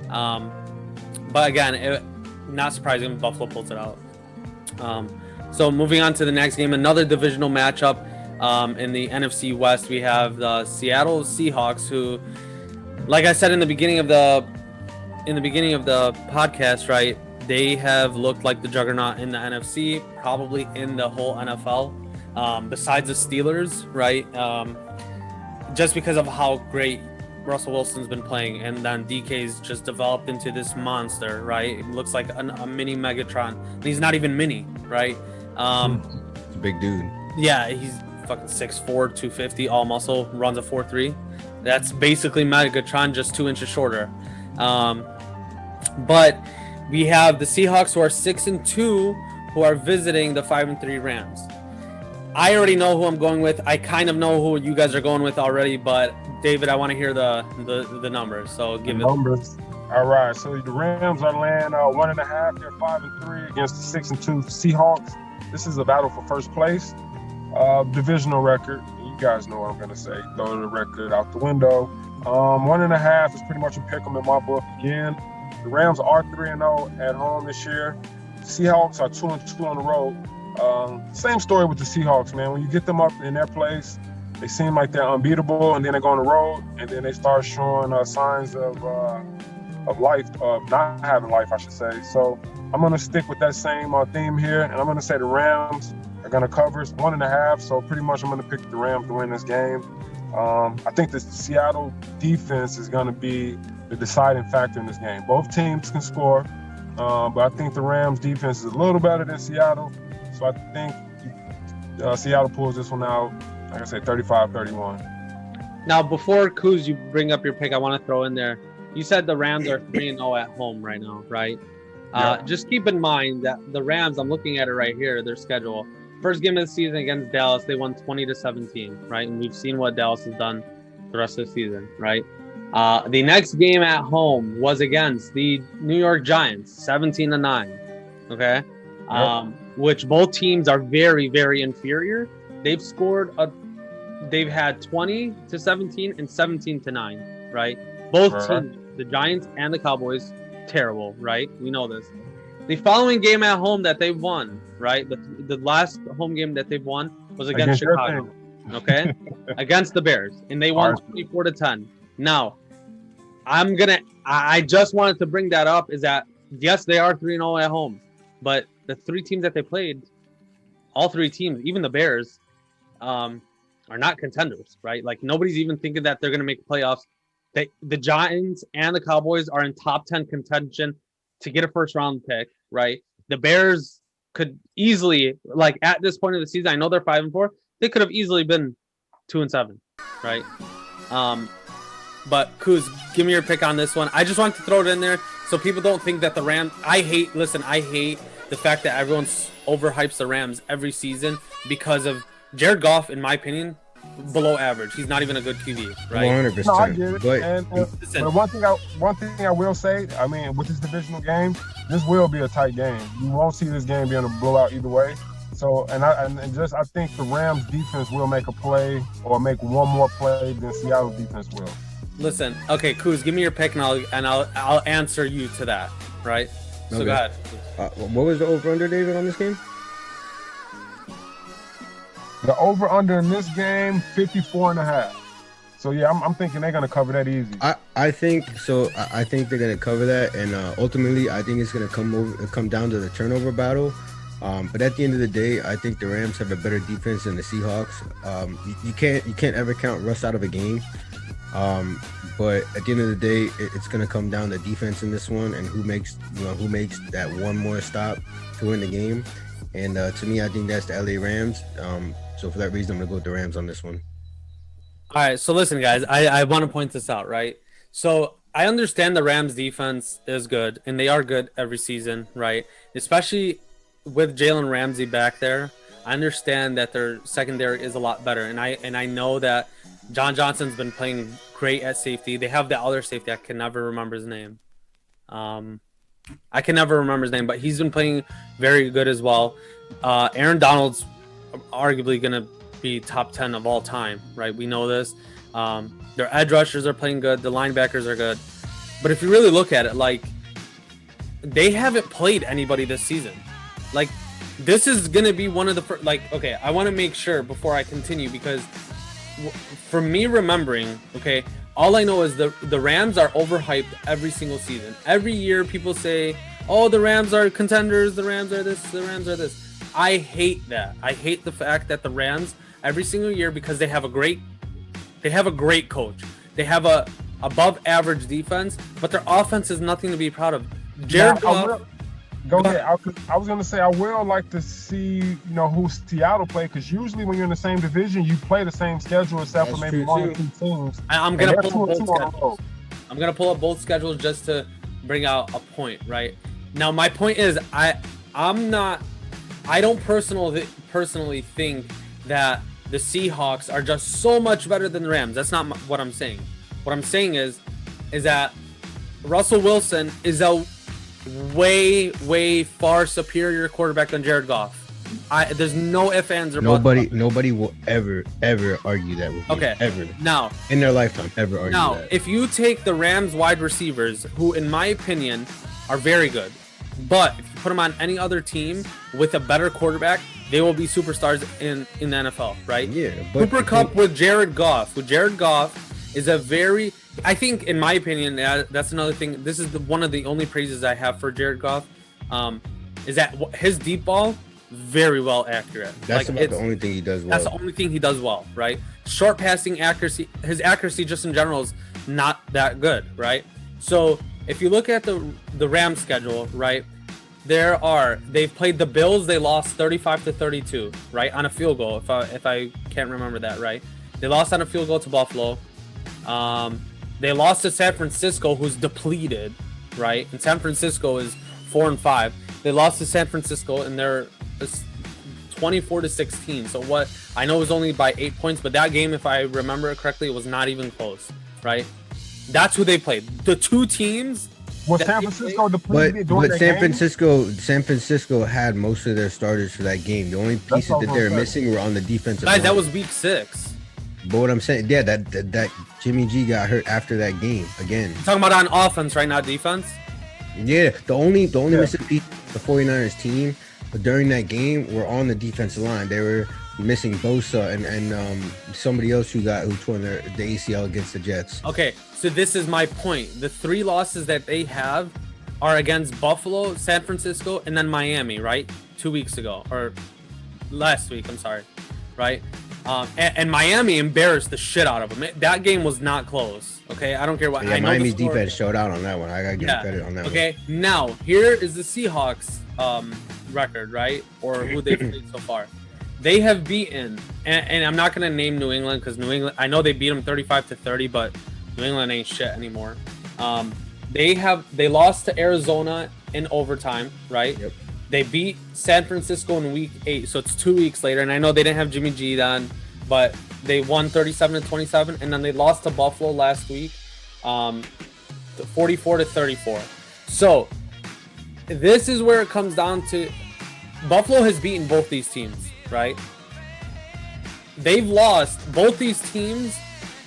S1: But again, not surprising if Buffalo pulls it out. So moving on to the next game, another divisional matchup in the NFC West. We have the Seattle Seahawks, who, like I said in the beginning of the podcast, right? They have looked like the juggernaut in the NFC, probably in the whole NFL, besides the Steelers, right? Just because of how great Russell Wilson's been playing, and then DK's just developed into this monster, right? It looks like a mini Megatron, and he's not even mini, right?
S3: He's a big dude.
S1: Yeah, he's fucking 6'4", 250, all muscle, runs a 4.3. That's basically Megatron, just 2 inches shorter. But we have the Seahawks, who are 6-2, who are visiting the 5-3 Rams. I already know who I'm going with. I kind of know who you guys are going with already, but David, I want to hear the numbers. So give it.
S2: Numbers. All right. So the Rams are laying 1.5. They're 5-3 against the 6-2 Seahawks. This is a battle for first place. Divisional record. You guys know what I'm gonna say. Throw the record out the window. 1.5 is pretty much a pick 'em in my book again. The Rams are 3-0 at home this year. Seahawks are 2-2 on the road. Same story with the Seahawks, man. When you get them up in their place, they seem like they're unbeatable, and then they go on the road, and then they start showing signs of life, of not having life, I should say. So I'm going to stick with that same theme here, and I'm going to say the Rams are going to cover. It's 1.5, so pretty much I'm going to pick the Rams to win this game. I think the Seattle defense is going to be the deciding factor in this game. Both teams can score, but I think the Rams defense is a little better than Seattle. So I think Seattle pulls this one out, like I said, 35-31.
S1: Now, before Kuz, you bring up your pick, I want to throw in there. You said the Rams are 3-0 at home right now, right? Yeah. Just keep in mind that the Rams, I'm looking at it right here, their schedule. First game of the season against Dallas, they won 20-17, right? And we've seen what Dallas has done the rest of the season, right? The next game at home was against the New York Giants, 17-9, okay? Yep. Which both teams are very, very inferior. They've had 20-17 and 17-9, right? Both teams, the Giants and the Cowboys, terrible, right? We know this. The following game at home that they've won, right? The last home game that they've won was against Chicago, okay? Against the Bears, and they won 24-10. Now, I just wanted to bring that up, is that yes, they are 3-0 at home, but the 3 teams that they played, all 3 teams, even the Bears, are not contenders, right? Like, nobody's even thinking that they're going to make playoffs. The Giants and the Cowboys are in top 10 contention to get a first round pick, right? The Bears could easily, like, at this point of the season, I know they're 5-4, they could have easily been 2-7, right? But Kuz, give me your pick on this one. I just wanted to throw it in there so people don't think that the Rams. I hate the fact that everyone overhypes the Rams every season because of Jared Goff. In my opinion, below average. He's not even a good QB, right?
S3: 100%.
S2: No, I get it.
S3: But
S2: But one thing I will say, I mean, with this divisional game, this will be a tight game. You won't see this game being a blowout either way. So, I think the Rams defense will make a play or make one more play than Seattle's defense will.
S1: Listen, okay, Kuz, give me your pick and I'll answer you to that, right? So
S3: Okay.
S1: go ahead.
S3: what was the over/under, David, on this game?
S2: The over/under in this game, 54.5. So yeah, I'm thinking they're gonna cover that easy.
S3: I think so. I think they're gonna cover that, and ultimately, I think it's gonna come down to the turnover battle. But at the end of the day, I think the Rams have a better defense than the Seahawks. You can't ever count Russ out of a game. But at the end of the day, it's gonna come down to defense in this one, and who makes that one more stop to win the game. And to me, I think that's the LA Rams. So for that reason, I'm gonna go with the Rams on this one.
S1: All right, so listen, guys, I want to point this out, right? So I understand the Rams defense is good, and they are good every season, right? Especially with Jalen Ramsey back there. I understand that their secondary is a lot better, and I know that John Johnson's been playing great at safety. They have the other safety. I can never remember his name. But he's been playing very good as well. Aaron Donald's arguably going to be top 10 of all time, right? We know this. Their edge rushers are playing good. The linebackers are good. But if you really look at it, like, they haven't played anybody this season. Like, this is going to be one of the first, like, okay, I want to make sure before I continue, because for me remembering, okay, all I know is the Rams are overhyped every single season. Every year people say, oh, the Rams are contenders, the Rams are this, the Rams are this. I hate that. I hate the fact that the Rams every single year, because they have a great coach. They have a above average defense, but their offense is nothing to be proud of. Jared Goff.
S2: Go ahead. I was gonna say I will like to see who Seattle play, because usually when you're in the same division, you play the same schedule except for maybe one or two teams.
S1: I'm gonna pull up both schedules. I'm gonna pull up both schedules just to bring out a point, right? Now my point is I don't personally think that the Seahawks are just so much better than the Rams. That's not what I'm saying. What I'm saying is that Russell Wilson is a way far superior quarterback than Jared Goff. There's no ifs, ands, or buts.
S3: Nobody will ever argue that with you.
S1: Okay.
S3: Ever.
S1: Now,
S3: in their lifetime, ever argue
S1: now,
S3: that.
S1: if you take the Rams wide receivers, who in my opinion are very good, but if you put them on any other team with a better quarterback, they will be superstars in the NFL, right?
S3: Yeah.
S1: Cooper Kupp with Jared Goff. Jared Goff is I think, in my opinion, that's another thing. This is one of the only praises I have for Jared Goff, is that his deep ball, very well accurate.
S3: That's about the only thing he does well.
S1: That's the only thing he does well, right? Short passing accuracy, his accuracy just in general is not that good, right? So if you look at the Rams schedule, right, they've played the Bills. They lost 35-32, right, on a field goal. If I can't remember that, right, they lost on a field goal to Buffalo. They lost to San Francisco, who's depleted, right? And San Francisco is 4-5. They lost to San Francisco, and they're 24-16. So what I know it was only by 8 points, but that game, if I remember it correctly, it was not even close, right? That's who they played. The two teams.
S2: Was San Francisco depleted during that game?
S3: San Francisco had most of their starters for that game. The only pieces that they're missing were on the defensive line.
S1: Guys, that was week 6.
S3: But what I'm saying, yeah, that Jimmy G got hurt after that game again.
S1: You're talking about on offense, right, not defense?
S3: Yeah, the only missing piece of the 49ers team during that game were on the defensive line. They were missing Bosa and somebody else who tore the ACL against the Jets.
S1: Okay, so this is my point. The 3 losses that they have are against Buffalo, San Francisco, and then Miami, right? 2 weeks ago, or last week, I'm sorry, right? And Miami embarrassed the shit out of them. That game was not close. Okay, I don't care what.
S3: Yeah, Miami's defense showed out on that one. I gotta give credit on that one.
S1: Okay, now here is the Seahawks record, right? Or who they've played so far. They have beaten, and I'm not gonna name New England, because New England, I know they beat them 35-30, but New England ain't shit anymore. They lost to Arizona in overtime, right? Yep. They beat San Francisco in week 8, so it's 2 weeks later. And I know they didn't have Jimmy G then. but they won 37-27, and then they lost to Buffalo last week, 44-34. So this is where it comes down to. Buffalo has beaten both these teams, right? They've lost both these teams.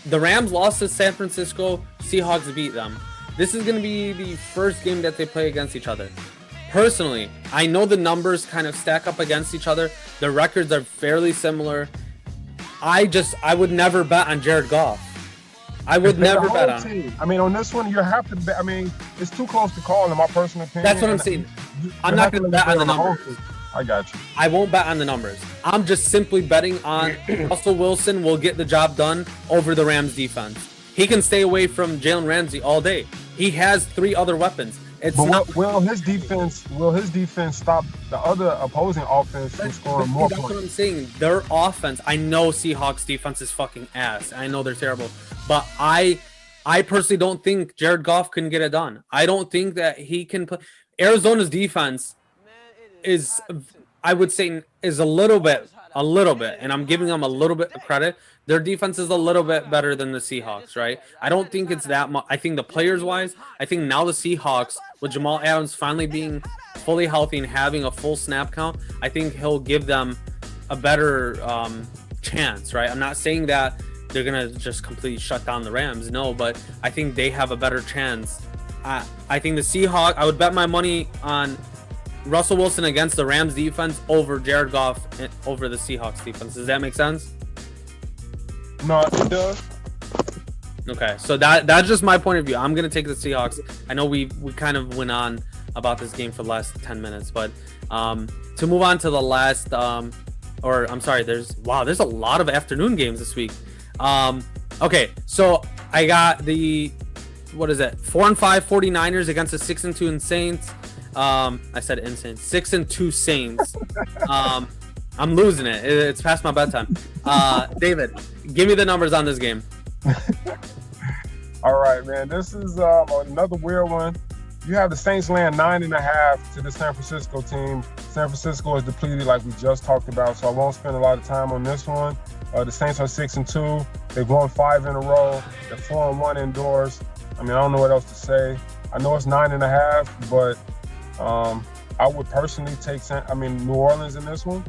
S1: The Rams lost to San Francisco. Seahawks beat them. This is going to be the first game that they play against each other. Personally, I know the numbers kind of stack up against each other. The records are fairly similar. I would never bet on Jared Goff. I would never bet on him.
S2: I mean, on this one, you have to bet. I mean, it's too close to call, in my personal opinion.
S1: That's what I'm saying. I'm not going to bet on the numbers.
S2: I got you.
S1: I won't bet on the numbers. I'm just simply betting on Russell Wilson will get the job done over the Rams defense. He can stay away from Jalen Ramsey all day. He has 3 other weapons.
S2: Will his defense stop the other opposing offense from scoring more points?
S1: That's what I'm saying. Their offense, I know Seahawks defense is fucking ass. I know they're terrible. But I personally don't think Jared Goff can get it done. I don't think that he can play. Arizona's defense is, I would say, is a little bit, and I'm giving them a little bit of credit. Their defense is a little bit better than the Seahawks, right? I don't think it's that much. I think the players-wise, I think now the Seahawks, with Jamal Adams finally being fully healthy and having a full snap count, I think he'll give them a better chance, right? I'm not saying that they're going to just completely shut down the Rams, no, but I think they have a better chance. I think the Seahawks, I would bet my money on Russell Wilson against the Rams defense over Jared Goff over the Seahawks defense. Does that make sense?
S2: No, it does.
S1: Okay, so that's just my point of view. I'm going to take the Seahawks. I know we kind of went on about this game for the last 10 minutes, but to move on to the last, there's a lot of afternoon games this week. Okay, so I got the, 4-5 49ers against the 6-2 Saints. I said insane. 6-2 Saints. I'm losing it. It's past my bedtime. David, give me the numbers on this game.
S2: All right, man. This is another weird one. You have the Saints laying 9.5 to the San Francisco team. San Francisco is depleted, like we just talked about, so I won't spend a lot of time on this one. The Saints are 6-2. They've won 5 in a row. They're 4-1 indoors. I mean, I don't know what else to say. I know it's 9.5, but I would personally take New Orleans in this one.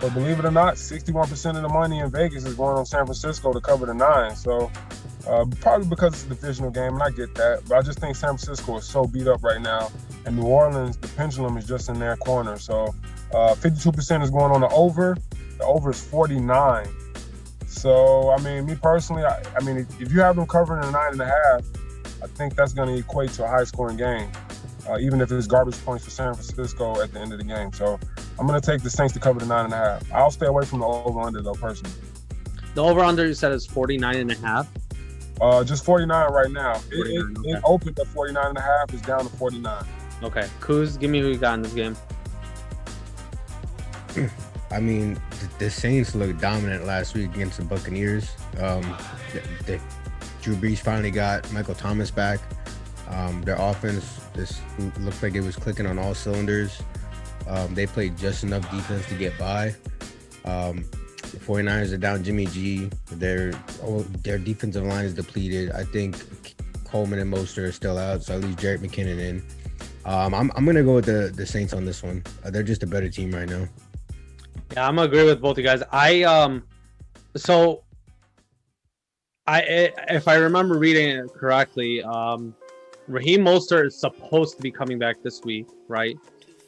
S2: But believe it or not, 61% of the money in Vegas is going on San Francisco to cover the 9. So probably because it's a divisional game, and I get that. But I just think San Francisco is so beat up right now. And New Orleans, the pendulum is just in their corner. So 52% is going on the over. The over is 49. So, I mean, me personally, if you have them covering the 9.5, I think that's going to equate to a high-scoring game. Even if it's garbage points for San Francisco at the end of the game. So I'm going to take the Saints to cover the 9.5. I'll stay away from the over-under, though, personally.
S1: The over-under you said is 49.5?
S2: Just 49 right now.
S1: 49,
S2: it opened at 49.5. It's down to 49.
S1: Okay. Kuz, give me who you got in this game.
S3: I mean, the Saints looked dominant last week against the Buccaneers. Drew Brees finally got Michael Thomas back. Their offense just looked like it was clicking on all cylinders. They played just enough defense to get by. The 49ers are down Jimmy G. Their defensive line is depleted. I think Coleman and Mostert are still out, so I leave Jerick McKinnon in. I'm going to go with the Saints on this one. They're just a better team right now.
S1: Yeah, I'm going to agree with both you guys. If I remember reading it correctly, Raheem Mostert is supposed to be coming back this week, right?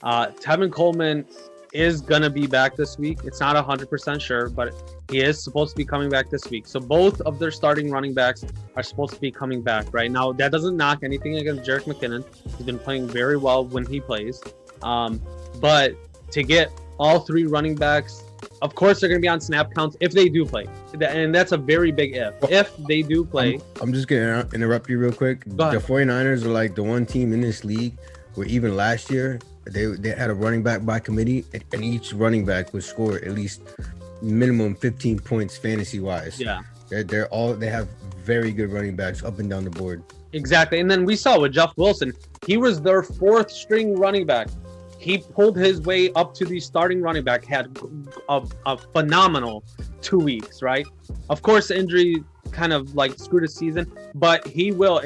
S1: Tevin Coleman is going to be back this week. It's not 100% sure, but he is supposed to be coming back this week. So both of their starting running backs are supposed to be coming back, right? Now, that doesn't knock anything against Jerick McKinnon. He's been playing very well when he plays. But to get all 3 running backs, of course, they're going to be on snap counts if they do play. And that's a very big if. If they do play.
S3: I'm just going to interrupt you real quick. The 49ers are like the one team in this league where even last year, they had a running back by committee, and each running back would score at least minimum 15 points fantasy-wise.
S1: Yeah.
S3: They have very good running backs up and down the board.
S1: Exactly. And then we saw with Jeff Wilson, he was their 4th string running back. He pulled his way up to the starting running back, had a phenomenal 2 weeks, right? Of course, the injury kind of like screwed his season, but he will.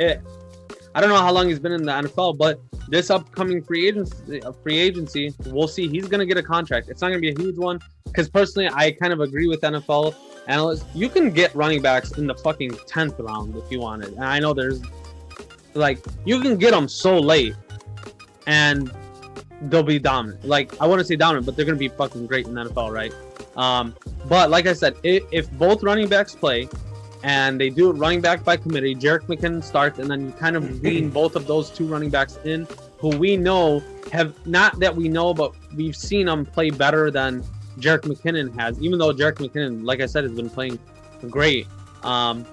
S1: I don't know how long he's been in the NFL, but this upcoming free agency, we'll see. He's going to get a contract. It's not going to be a huge one because personally, I kind of agree with NFL analysts. You can get running backs in the fucking 10th round if you wanted. And I know there's like, you can get them so late and they'll be dominant. Like, I want to say dominant, but they're going to be fucking great in the NFL, right? But like I said, if both running backs play, and they do it running back by committee, Jerick McKinnon starts, and then you kind of lean both of those two running backs in, who we know have, not that we know, but we've seen them play better than Jerick McKinnon has, even though Jerick McKinnon, like I said, has been playing great. I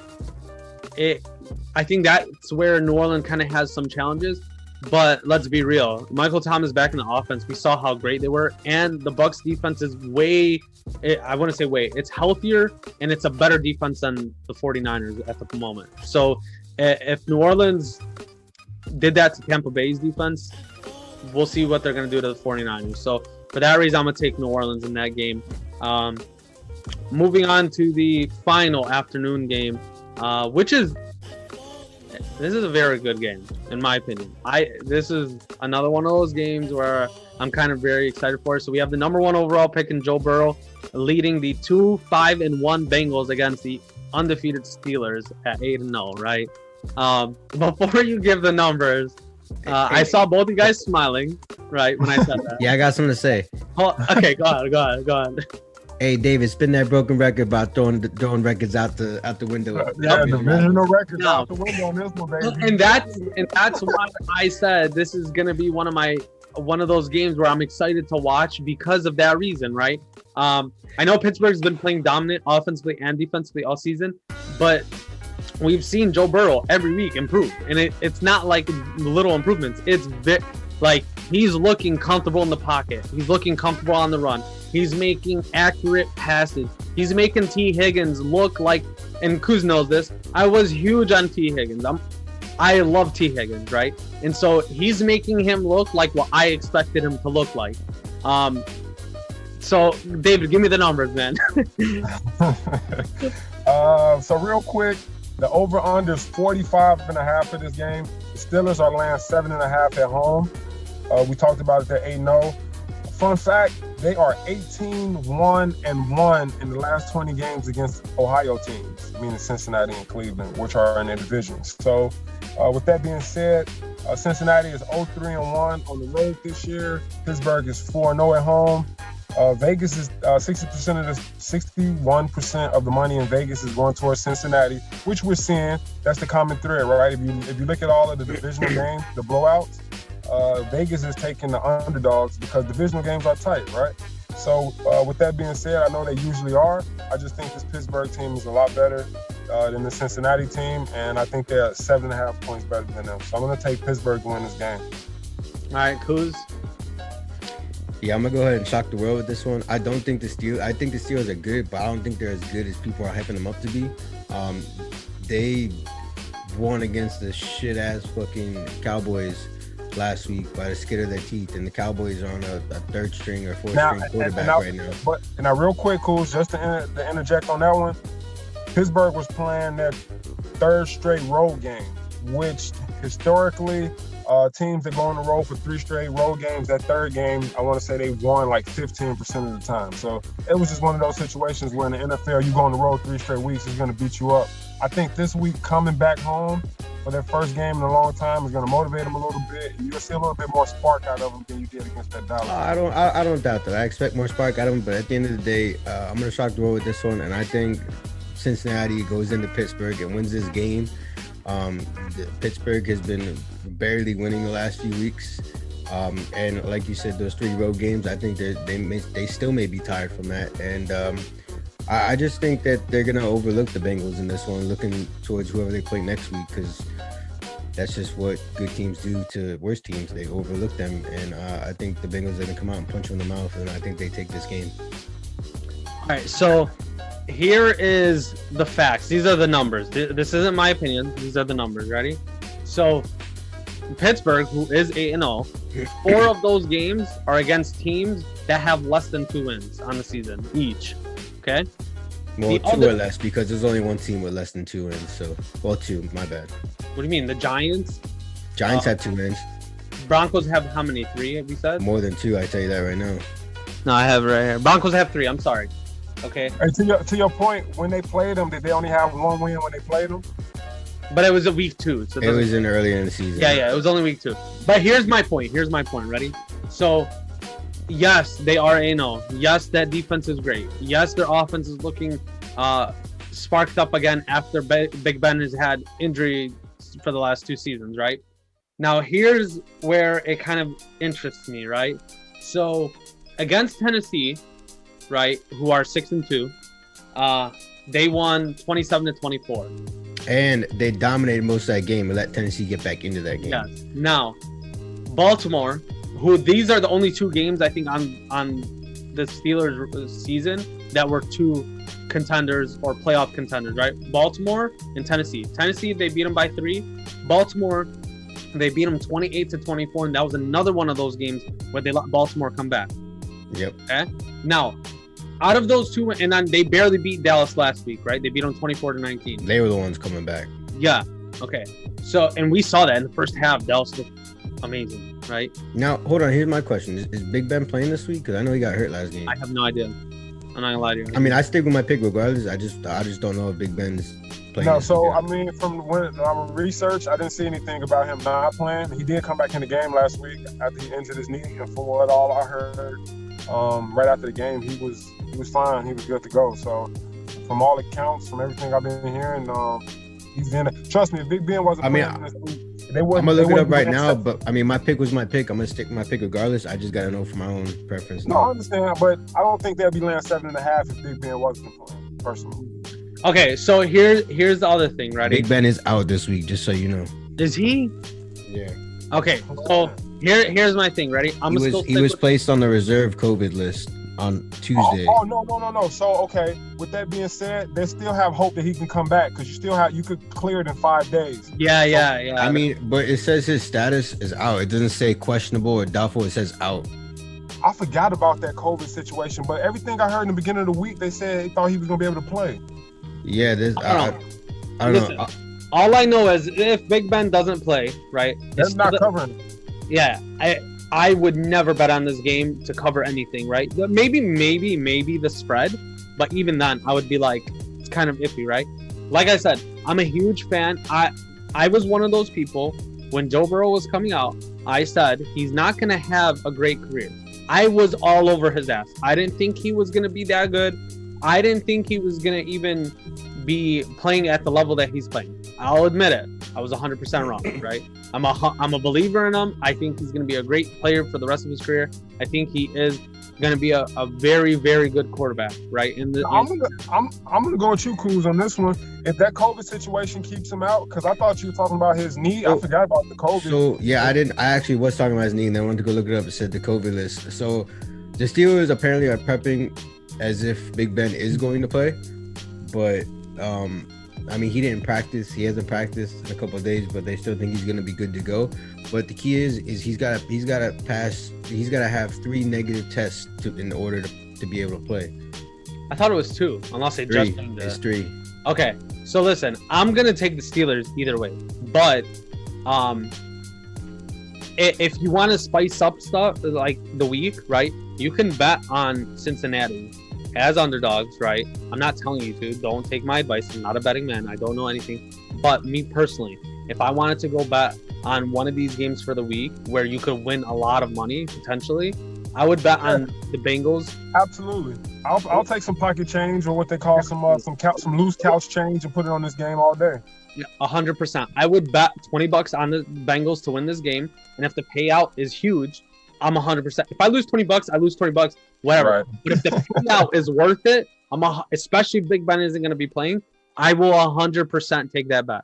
S1: think that's where New Orleans kind of has some challenges, but let's be real. Michael Thomas back in the offense, we saw how great they were, and the Bucs defense is it's healthier, and it's a better defense than the 49ers at the moment. So if New Orleans did that to Tampa Bay's defense, we'll see what they're going to do to the 49ers. So for that reason, I'm going to take New Orleans in that game. Moving on to the final afternoon game, this is a very good game, in my opinion. This is another one of those games where I'm kind of very excited for it. So we have the number 1 overall pick in Joe Burrow leading the 2-5-1 Bengals against the undefeated Steelers at 8-0, right? Before you give the numbers, I saw both you guys smiling, right, when I said that.
S3: Yeah, I got something to say.
S1: Oh, okay, go ahead.
S3: Hey, David, spin that broken record about throwing records out the window.
S2: Yeah, divisional records out the window on this one, baby.
S1: And that's why I said this is gonna be one of those games where I'm excited to watch because of that reason, right? I know Pittsburgh's been playing dominant offensively and defensively all season, but we've seen Joe Burrow every week improve, and it's not like little improvements. It's like he's looking comfortable in the pocket. He's looking comfortable on the run. He's making accurate passes. He's making T. Higgins look like, and Kuz knows this, I was huge on T. Higgins. I love T. Higgins, right? And so he's making him look like what I expected him to look like. So, David, give me the numbers, man.
S2: So real quick, the over-under is 45.5 for this game. The Steelers are laying 7.5 at home. We talked about it, they're 8-0. Fun fact, they are 18-1-1 in the last 20 games against Ohio teams, meaning Cincinnati and Cleveland, which are in their divisions. So with that being said, Cincinnati is 0-3-1 on the road this year. Pittsburgh is 4-0 at home. Vegas is 61% of the money in Vegas is going towards Cincinnati, which we're seeing. That's the common thread, right? If you look at all of the divisional games, the blowouts, Vegas is taking the underdogs because divisional games are tight, right? So with that being said, I know they usually are. I just think this Pittsburgh team is a lot better than the Cincinnati team, and I think they're 7.5 points better than them. So I'm going to take Pittsburgh to win this game.
S1: All right, Kuz.
S3: Yeah, I'm gonna go ahead and shock the world with this one. I think the Steelers are good, but I don't think they're as good as people are hyping them up to be. They won against the shit ass fucking Cowboys last week by the skin of their teeth, and the Cowboys are on a third string or fourth string quarterback right now.
S2: But now, real quick, Kuz, just to interject on that one, Pittsburgh was playing their third straight road game, which historically. Teams that go on the road for 3 straight road games, that third game, I want to say they won like 15% of the time. So it was just one of those situations where in the NFL, you go on the road 3 straight weeks, it's going to beat you up. I think this week coming back home for their first game in a long time is going to motivate them a little bit. And you'll see a little bit more spark out of them than you did against that Dallas.
S3: I don't doubt that. I expect more spark out of them, but at the end of the day, I'm going to shock the world with this one, and I think Cincinnati goes into Pittsburgh and wins this game. Pittsburgh has been barely winning the last few weeks, and like you said, those 3 road games, I think they still may be tired from that, and I just think that they're gonna overlook the Bengals in this one, looking towards whoever they play next week, because that's just what good teams do to worse teams. They overlook them, and I think the Bengals are gonna come out and punch them in the mouth, and I think they take this game.
S1: All right, so here is the facts. These are the numbers. This isn't my opinion. These are the numbers. Ready? So Pittsburgh, who is 8-0, 4 of those games are against teams that have less than 2 wins on the season each. Okay?
S3: Well, two or less, because there's only one team with less than 2 wins. So, well, 2. My bad.
S1: What do you mean? The Giants?
S3: Giants have 2 wins.
S1: Broncos have how many? 3, have you said?
S3: More than 2, I tell you that right now.
S1: No, I have it right here. Broncos have 3. I'm sorry. Okay.
S2: And to your point, when they played them, did they only have 1 win when they played them?
S1: But it was a week 2. So
S3: it was earlier in the season.
S1: Yeah, it was only week 2. But here's my point. Ready? So, yes, they are 8-0. Yes, that defense is great. Yes, their offense is looking sparked up again after Big Ben has had injury for the last 2 seasons, right? Now, here's where it kind of interests me, right? So, against Tennessee, right, who are 6-2, they won 27-24.
S3: And they dominated most of that game and let Tennessee get back into that game.
S1: Yes. Now, Baltimore, who these are the only 2 games I think on the Steelers season that were 2 contenders or playoff contenders, right? Baltimore and Tennessee. Tennessee, they beat them by 3. Baltimore, they beat them 28-24, and that was another one of those games where they let Baltimore come back.
S3: Yep.
S1: Okay. Now, out of those 2, and then they barely beat Dallas last week, right? They beat them 24-19.
S3: They were the ones coming back.
S1: Yeah. Okay. So, and we saw that in the first half. Dallas looked amazing, right?
S3: Now, hold on. Here's my question: Is Big Ben playing this week? Because I know he got hurt last game.
S1: I have no idea. I'm not gonna lie to you.
S3: I mean, I stick with my pick regardless. I just don't know if Big Ben's playing.
S2: No, so I mean, from when I researched, I didn't see anything about him not playing. He did come back in the game last week after he injured his knee, and from what all I heard, right after the game, he was fine. He was good to go. So, from all accounts, from everything I've been hearing, he's in it. Trust me, if Big Ben wasn't playing this week, I'm gonna look it up right now,
S3: but I mean, my pick was my pick. I'm gonna stick with my pick regardless. I just gotta know for my own preference.
S2: No, I understand, but I don't think they'll be laying 7.5 if Big Ben wasn't playing, personally.
S1: Okay, so here's the other thing, right?
S3: Big Ben is out this week, just so you know.
S1: Is he?
S3: Yeah.
S1: Okay, so here's my thing. Ready?
S3: He was placed on the reserve COVID list on Tuesday.
S2: Oh no. So okay, with that being said, they still have hope that he can come back because you could clear it in 5 days.
S1: Yeah.
S3: I mean, but it says his status is out. It doesn't say questionable or doubtful. It says out.
S2: I forgot about that COVID situation, but everything I heard in the beginning of the week, they said they thought he was gonna be able to play.
S3: Yeah, I don't know.
S1: All I know is if Big Ben doesn't play, right?
S2: They're not covering.
S1: Yeah, I would never bet on this game to cover anything, right? Maybe the spread, but even then, I would be like, it's kind of iffy, right? Like I said, I'm a huge fan. I was one of those people when Joe Burrow was coming out. I said he's not going to have a great career. I was all over his ass. I didn't think he was going to be that good. I didn't think he was going to even be playing at the level that he's playing. I'll admit it. I was 100% wrong, right? I'm a believer in him. I think he's going to be a great player for the rest of his career. I think he is going to be a very, very good quarterback, right? I'm
S2: gonna go with you, Ciuz, on this one. If that COVID situation keeps him out, because I thought you were talking about his knee. I forgot about the COVID.
S3: So yeah, I actually was talking about his knee, and then I went to go look it up. It said the COVID list. So the Steelers apparently are prepping as if Big Ben is going to play, but I mean, he didn't practice. He hasn't practiced in a couple of days, but they still think he's going to be good to go. But the key is he's got to have 3 negative tests in order to be able to play.
S1: I thought it was 2, unless they
S3: 3.
S1: just
S3: It's 3.
S1: Okay, so listen, I'm gonna take the Steelers either way, but if you want to spice up stuff like the week, right? You can bet on Cincinnati as underdogs, right? I'm not telling you to. Don't take my advice. I'm not a betting man. I don't know anything. But me personally, if I wanted to go bet on one of these games for the week where you could win a lot of money potentially, I would bet on the Bengals.
S2: Absolutely. I'll take some pocket change or what they call some loose couch change and put it on this game all day.
S1: Yeah, 100%. I would bet $20 on the Bengals to win this game, and if the payout is huge, I'm 100%. If I lose $20, I lose $20, whatever. Right. But if the payout is worth it, especially if Big Ben isn't going to be playing, I will 100% take that bet.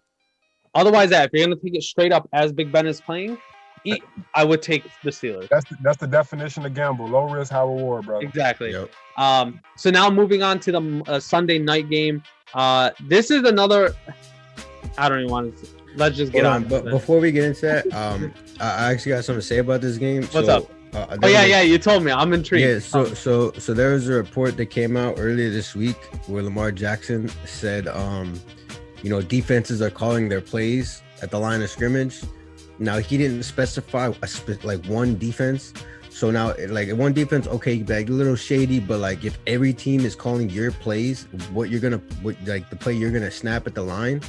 S1: Otherwise, if you're going to take it straight up as Big Ben is playing, I would take the Steelers.
S2: That's the definition of gamble. Low risk, high reward, brother.
S1: Exactly.
S3: Yep.
S1: So now moving on to the Sunday night game. This is another. I don't even want to. let's just get on.
S3: But before we get into that, I actually got something to say about this game.
S1: What's up? Yeah, you told me. I'm intrigued.
S3: Yeah, so there was a report that came out earlier this week where Lamar Jackson said, defenses are calling their plays at the line of scrimmage. Now he didn't specify like one defense. So now, like one defense, okay, like a little shady, but like if every team is calling your plays, the play you're gonna snap at the line,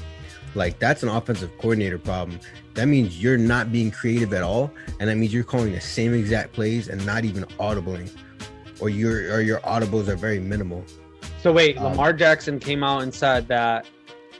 S3: like that's an offensive coordinator problem. That means you're not being creative at all, and that means you're calling the same exact plays and not even audibling, or your audibles are very minimal.
S1: So wait, Lamar Jackson came out and said that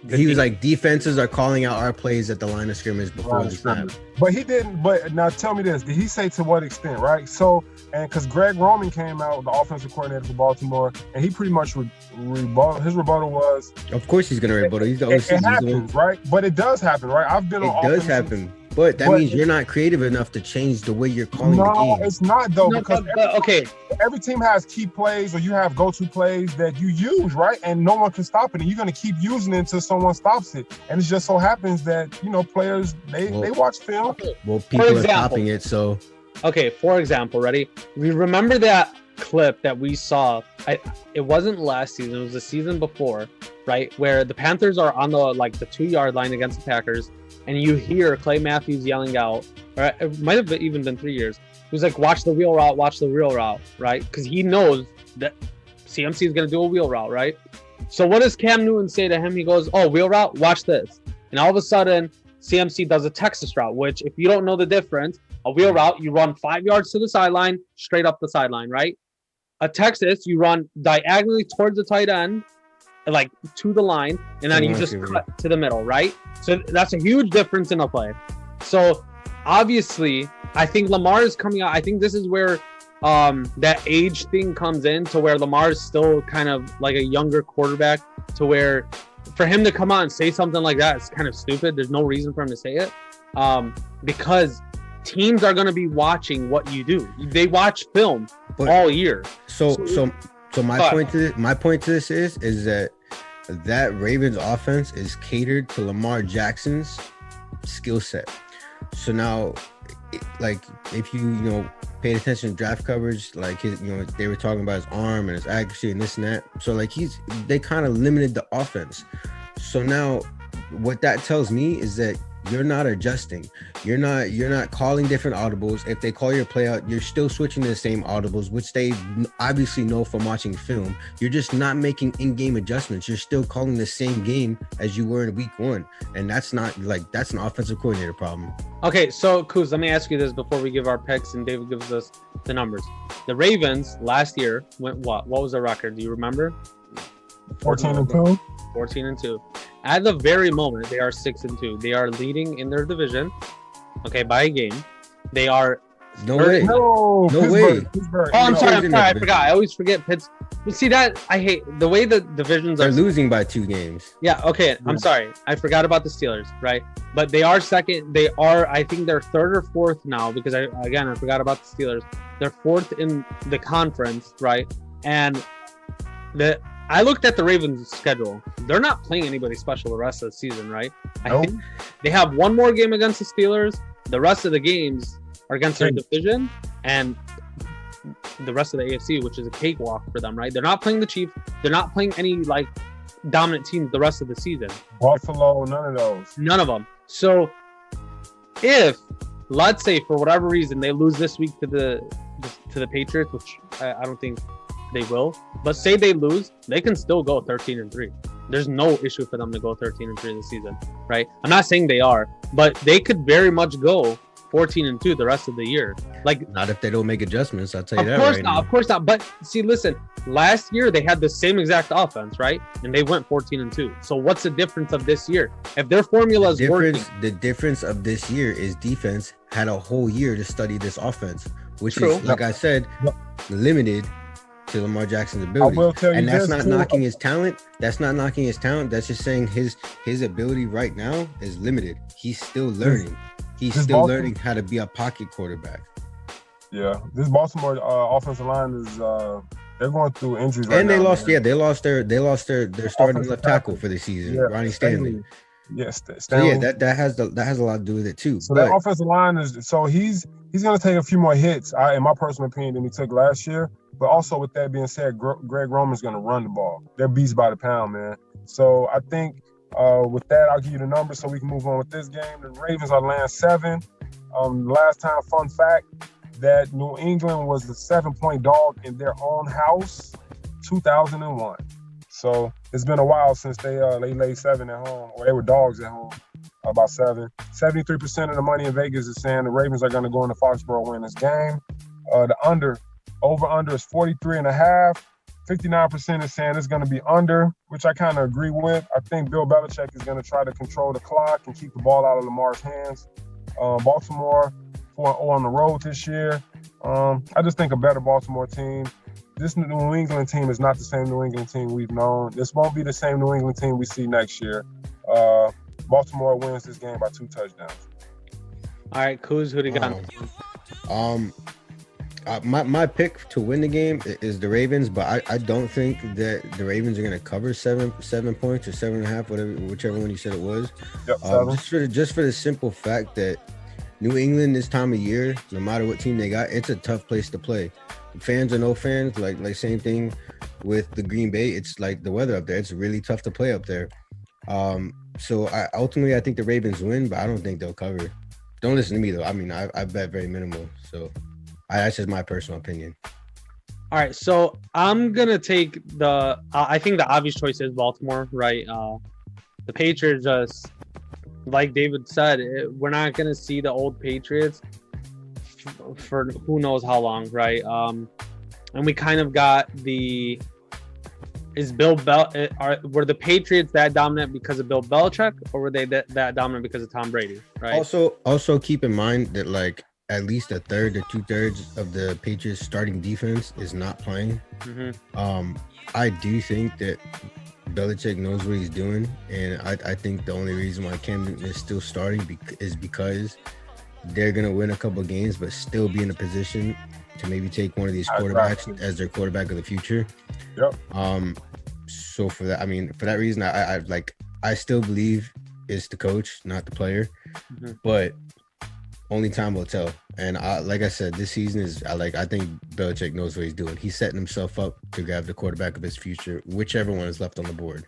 S3: he was like, defenses are calling out our plays at the line of scrimmage before the snap.
S2: But he didn't. But now tell me this: did he say to what extent? Right. So, and because Greg Roman came out, the offensive coordinator for Baltimore, and he pretty much rebuttal. His rebuttal was,
S3: "Of course he's going to rebuttal. He's the OC."
S2: It happens, right? But it does happen, right? I've been on.
S3: It does happen. But that means you're not creative enough to change the way you're calling the game.
S2: No, it's not though, because every team has key plays, or you have go-to plays that you use, right? And no one can stop it, and you're going to keep using it until someone stops it. And it just so happens that players they watch film.
S3: Well, people are stopping it, so.
S1: Okay, for example, ready? We remember that clip that we saw. It wasn't last season; it was the season before, right? Where the Panthers are on the 2-yard line against the Packers. And you hear Clay Matthews yelling out, or it might have even been 3 years. He was like, watch the wheel route, right? Because he knows that CMC is going to do a wheel route, right? So what does Cam Newton say to him? He goes, oh, wheel route, watch this. And all of a sudden, CMC does a Texas route, which if you don't know the difference, a wheel route, you run 5 yards to the sideline, straight up the sideline, right? A Texas, you run diagonally towards the tight end, like to the line, and then you just cut to the middle, right? So that's a huge difference in a play. So obviously, I think Lamar is coming out. I think this is where that age thing comes in, to where Lamar is still kind of like a younger quarterback, to where for him to come out and say something like that is kind of stupid. There's no reason for him to say it, because teams are going to be watching what you do. They watch film all year.
S3: So my point to this is that Ravens offense is catered to Lamar Jackson's skill set. So now, if you paid attention to draft coverage, like his, they were talking about his arm and his accuracy and this and that. So they kind of limited the offense. So now, what that tells me is that you're not adjusting. You're not calling different audibles. If they call your play out, you're still switching to the same audibles, which they obviously know from watching film. You're just not making in-game adjustments. You're still calling the same game as you were in week 1. And that's not that's an offensive coordinator problem.
S1: Okay, so Kuz, let me ask you this before we give our picks and David gives us the numbers. The Ravens last year went what? What was their record? Do you remember?
S2: 14-2.
S1: 14-2. At the very moment, they are 6-2. They are leading in their division, by a game. They are
S3: no way.
S2: Oh,
S1: I'm sorry. I forgot. I always forget Pittsburgh. See that? I hate the way the divisions
S3: are losing by 2 games.
S1: Yeah. Okay. I'm sorry. I forgot about the Steelers. Right. But they are second. They are. I think they're 3rd or 4th now, because I forgot about the Steelers. They're 4th in the conference. Right. And I looked at the Ravens' schedule. They're not playing anybody special the rest of the season, right? I think they have one more game against the Steelers. The rest of the games are against their division and the rest of the AFC, which is a cakewalk for them, right? They're not playing the Chiefs. They're not playing any dominant teams the rest of the season.
S2: Buffalo, none of those.
S1: None of them. So if, let's say, for whatever reason, they lose this week to the Patriots, which I don't think they will, but say they lose, they can still go 13-3. There's no issue for them to go 13-3 this season, right? I'm not saying they are, but they could very much go 14-2 the rest of the year.
S3: Not if they don't make adjustments, I'll tell you that.
S1: Of course not. But see, listen, last year they had the same exact offense, right? And they went 14-2. So what's the difference of this year? If their formula is working,
S3: the difference of this year is defense had a whole year to study this offense, which
S1: True.
S3: is, like I said, limited to Lamar Jackson's ability. And that's not knocking his talent. That's not knocking his talent. That's just saying his ability right now is limited. He's still learning. He's still learning how to be a pocket quarterback.
S2: Yeah, this Baltimore offensive line is they're going through injuries right now.
S3: And they lost their starting left tackle for the season, Ronnie Stanley.
S2: Yes,
S3: So
S2: Stanley.
S3: yeah, that has a lot to do with it too.
S2: So
S3: But
S2: that offensive line is he's going to take a few more hits, in my personal opinion, than he took last year. But also, with that being said, Greg Roman's going to run the ball. They're beats by the pound, man. So I think with that, I'll give you the numbers so we can move on with this game. The Ravens are laying 7. Last time, fun fact, that New England was the 7-point dog in their own house, 2001. So it's been a while since they laid 7 at home, or they were dogs at home. About 7. 73% of the money in Vegas is saying the Ravens are going to go into Foxborough win this game. The over-under is 43.5. 59% is saying it's going to be under, which I kind of agree with. I think Bill Belichick is going to try to control the clock and keep the ball out of Lamar's hands. Baltimore 4-0 on the road this year. I just think a better Baltimore team. This New England team is not the same New England team we've known. This won't be the same New England team we see next year. Baltimore wins this game by 2 touchdowns.
S1: All right, Ciuz, who do you got?
S3: My pick to win the game is the Ravens, but I don't think that the Ravens are going to cover 7 points or 7.5, whichever one you said it was.
S2: Yep, 7.
S3: Just for the simple fact that New England this time of year, no matter what team they got, it's a tough place to play. Fans or no fans, like same thing with the Green Bay. It's like the weather up there. It's really tough to play up there. So I think the Ravens win, but I don't think they'll cover. Don't listen to me though. I mean, I bet very minimal. So that's just my personal opinion.
S1: All right, so I'm gonna take I think the obvious choice is Baltimore, right? The Patriots, just like David said, we're not gonna see the old Patriots for who knows how long, right? And we kind of got were the Patriots that dominant because of Bill Belichick, or were they that dominant because of Tom Brady, right?
S3: Also keep in mind that like at least a third to 2/3 of the Patriots starting defense is not playing.
S1: Mm-hmm.
S3: I do think that Belichick knows what he's doing, and I think the only reason why Cam Newton is still starting is because they're gonna win a couple of games, but still be in a position to maybe take one of these quarterbacks as their quarterback of the future.
S2: Yep.
S3: So for that reason, I still believe it's the coach, not the player.
S1: Mm-hmm.
S3: But only time will tell. And like I said, this season I think Belichick knows what he's doing. He's setting himself up to grab the quarterback of his future, whichever one is left on the board.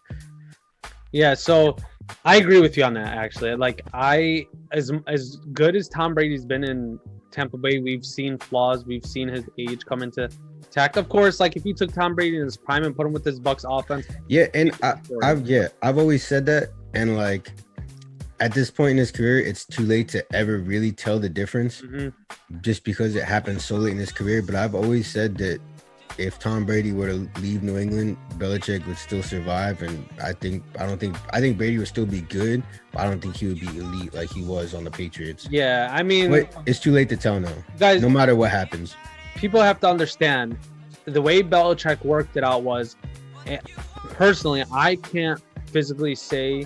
S1: Yeah, so I agree with you on that, actually. Like, as good as Tom Brady's been in Tampa Bay, we've seen flaws. We've seen his age come into attack. Of course, like if you took Tom Brady in his prime and put him with his Bucs offense.
S3: Yeah, and I've always said that, and like at this point in his career, it's too late to ever really tell the difference, just because it happened so late in his career. But I've always said that if Tom Brady were to leave New England, Belichick would still survive, and I think Brady would still be good, but I don't think he would be elite like he was on the Patriots.
S1: Yeah, I mean,
S3: but it's too late to tell now.
S1: Guys,
S3: no matter what happens,
S1: people have to understand the way Belichick worked it out was, personally, I can't physically say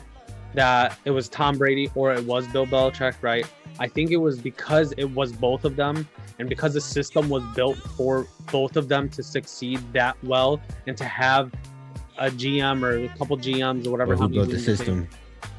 S1: that it was Tom Brady or it was Bill Belichick, right? I think it was because it was both of them, and because the system was built for both of them to succeed that well, and to have a GM or a couple GMs or whatever.
S3: Who built the system?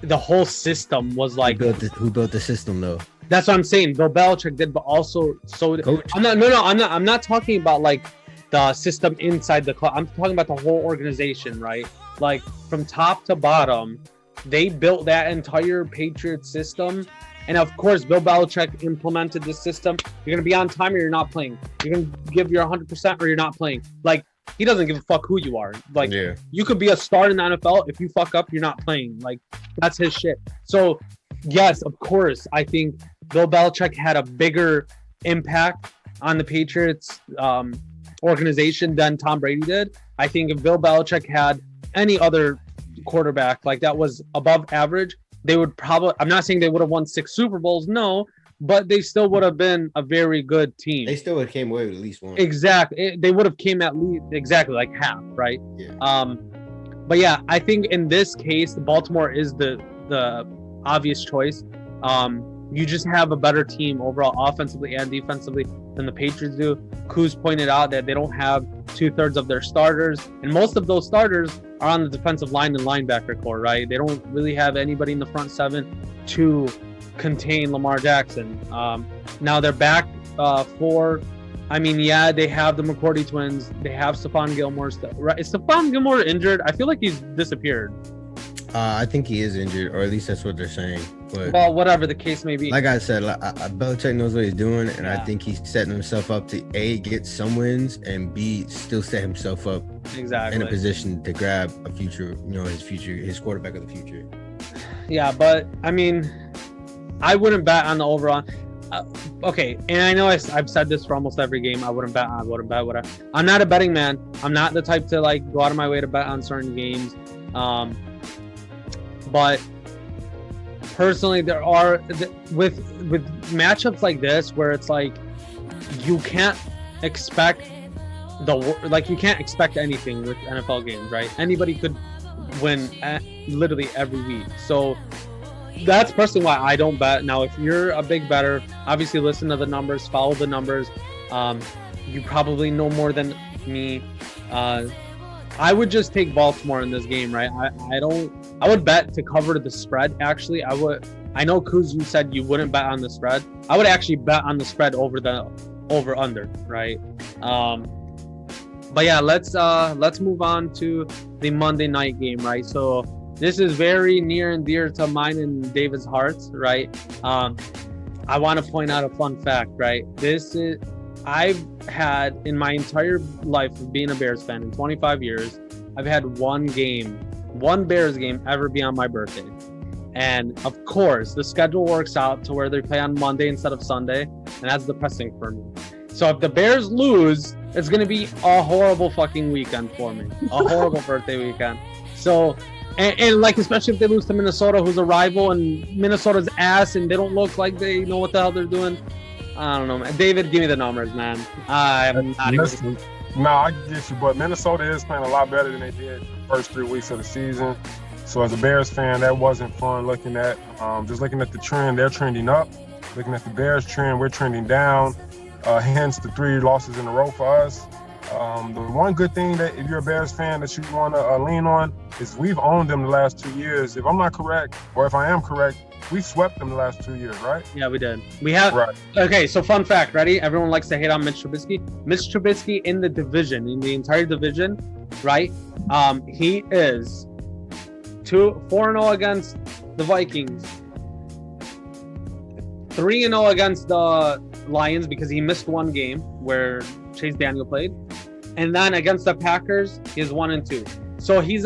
S1: The whole system was like.
S3: Who built the system though?
S1: That's what I'm saying. Bill Belichick did, but also
S3: Coach.
S1: I'm not talking about like the system inside the club. I'm talking about the whole organization, right? Like from top to bottom, they built that entire Patriot system. And of course, Bill Belichick implemented this system. You're going to be on time or you're not playing. You're going to give your 100% or you're not playing. Like, he doesn't give a fuck who you are. Like, You could be a star in the NFL. If you fuck up, you're not playing. Like, that's his shit. So, yes, of course, I think Bill Belichick had a bigger impact on the Patriots organization than Tom Brady did. I think if Bill Belichick had any other quarterback like that was above average, they would probably, I'm not saying they would have won 6 Super Bowls, no, but they still would have been a very good team.
S3: They still would have came away with at least one.
S1: Exactly. They would have came at least exactly like half, right?
S3: Yeah.
S1: But yeah, I think in this case, Baltimore is the obvious choice. you just have a better team overall, offensively and defensively, than the Patriots do. Kuz pointed out that they don't have 2/3 of their starters, and most of those starters are on the defensive line and linebacker core, right? They don't really have anybody in the front seven to contain Lamar Jackson. Now they're back for, I mean, yeah, they have the McCourty twins. They have Stephon Gilmore. Right? Is Stephon Gilmore injured? I feel like he's disappeared.
S3: I think he is injured, or at least that's what they're saying. But
S1: well, whatever the case may be.
S3: Like I said, Belichick knows what he's doing, and I think he's setting himself up to A, get some wins, and B, still set himself up in a position to grab a future, his quarterback of the future. Yeah,
S1: but I mean, I wouldn't bet on the over on. Okay, and I know I've said this for almost every game. I wouldn't bet, whatever. I'm not a betting man. I'm not the type to like go out of my way to bet on certain games. But personally, there are with matchups like this where it's like you can't expect you can't expect anything with NFL games, right? Anybody could win literally every week. So that's personally why I don't bet. Now, if you're a big bettor, obviously listen to the numbers, follow the numbers. You probably know more than me. I would just take Baltimore in this game, right? I would bet to cover the spread. Actually, I would. I know Kuz, you said you wouldn't bet on the spread. I would actually bet on the spread over under, right? But yeah, let's move on to the Monday night game, right? So this is very near and dear to mine and David's hearts, right? I want to point out a fun fact, right? I've had in my entire life of being a Bears fan in 25 years, I've had one Bears game ever be on my birthday. And of course, the schedule works out to where they play on Monday instead of Sunday, and that's depressing for me. So if the Bears lose, it's going to be a horrible fucking weekend for me. A horrible birthday weekend. So, and like, especially if they lose to Minnesota, who's a rival, and Minnesota's ass, and they don't look like they know what the hell they're doing. I don't know, man. David, give me the numbers, man. I'm not even...
S2: No, I get you, but Minnesota is playing a lot better than they did the first 3 weeks of the season. So as a Bears fan, that wasn't fun looking at. Just looking at the trend, they're trending up. Looking at the Bears trend, we're trending down. Hence the 3 losses in a row for us. The one good thing that if you're a Bears fan that you want to lean on is we've owned them the last 2 years. If I'm not correct, or if I am correct, we swept them the last 2 years, right?
S1: Yeah, we did. We have. Right. Okay, so fun fact, ready? Everyone likes to hate on Mitch Trubisky. Mitch Trubisky in the entire division, right? He is 4-0 against the Vikings, 3-0 against the Lions because he missed one game where Chase Daniel played, and then against the Packers, he is 1-2. So he's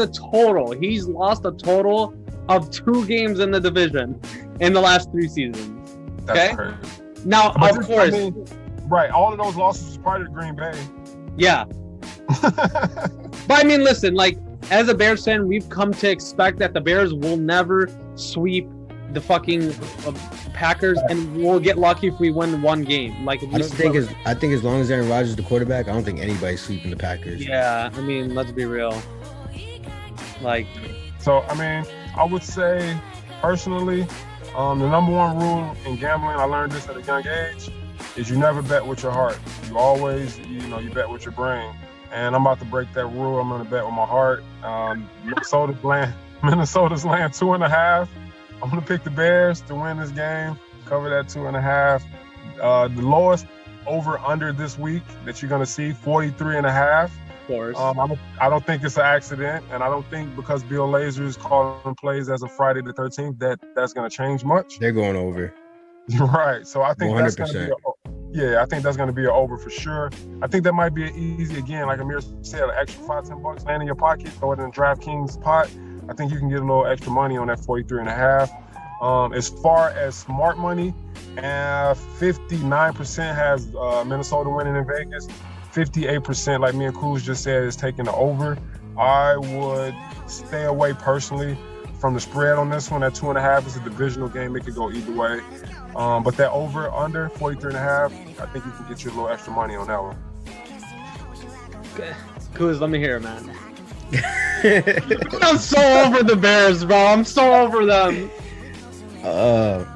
S1: lost a total of 2 games in the division in the last 3 seasons. Okay. That's crazy. Now, but of course,
S2: right? All of those losses was part of Green Bay.
S1: Yeah. But I mean, listen, like as a Bears fan, we've come to expect that the Bears will never sweep the fucking Packers, and we'll get lucky if we win one game. Like
S3: I think as long as Aaron Rodgers is the quarterback, I don't think anybody's sweeping the Packers.
S1: Yeah, I mean, let's be real. Like,
S2: so I mean, I would say personally, the number one rule in gambling, I learned this at a young age, is you never bet with your heart. You always, you bet with your brain. And I'm about to break that rule. I'm going to bet with my heart. Minnesota's laying 2.5. I'm going to pick the Bears to win this game, cover that 2.5. The lowest over-under this week that you're going to see, 43.5. Of
S1: course.
S2: I don't think it's an accident, and I don't think because Bill Lazor is calling plays as of Friday the 13th that's going to change much.
S3: They're going over.
S2: Right. So I think
S3: 100%.
S2: That's going to be I think that's going to be an over for sure. I think that might be an easy, again, like Amer said, an extra $5-10 land in your pocket, throw it in DraftKings pot. I think you can get a little extra money on that 43.5. As far as smart money, 59% has Minnesota winning in Vegas. 58%, like me and Kuz just said, is taking the over. I would stay away personally from the spread on this one. At 2.5 is a divisional game. It could go either way. But that over under 43.5, I think you can get you a little extra money on that one.
S1: Kuz, let me hear it, man. I'm so over the Bears, bro. I'm so over them.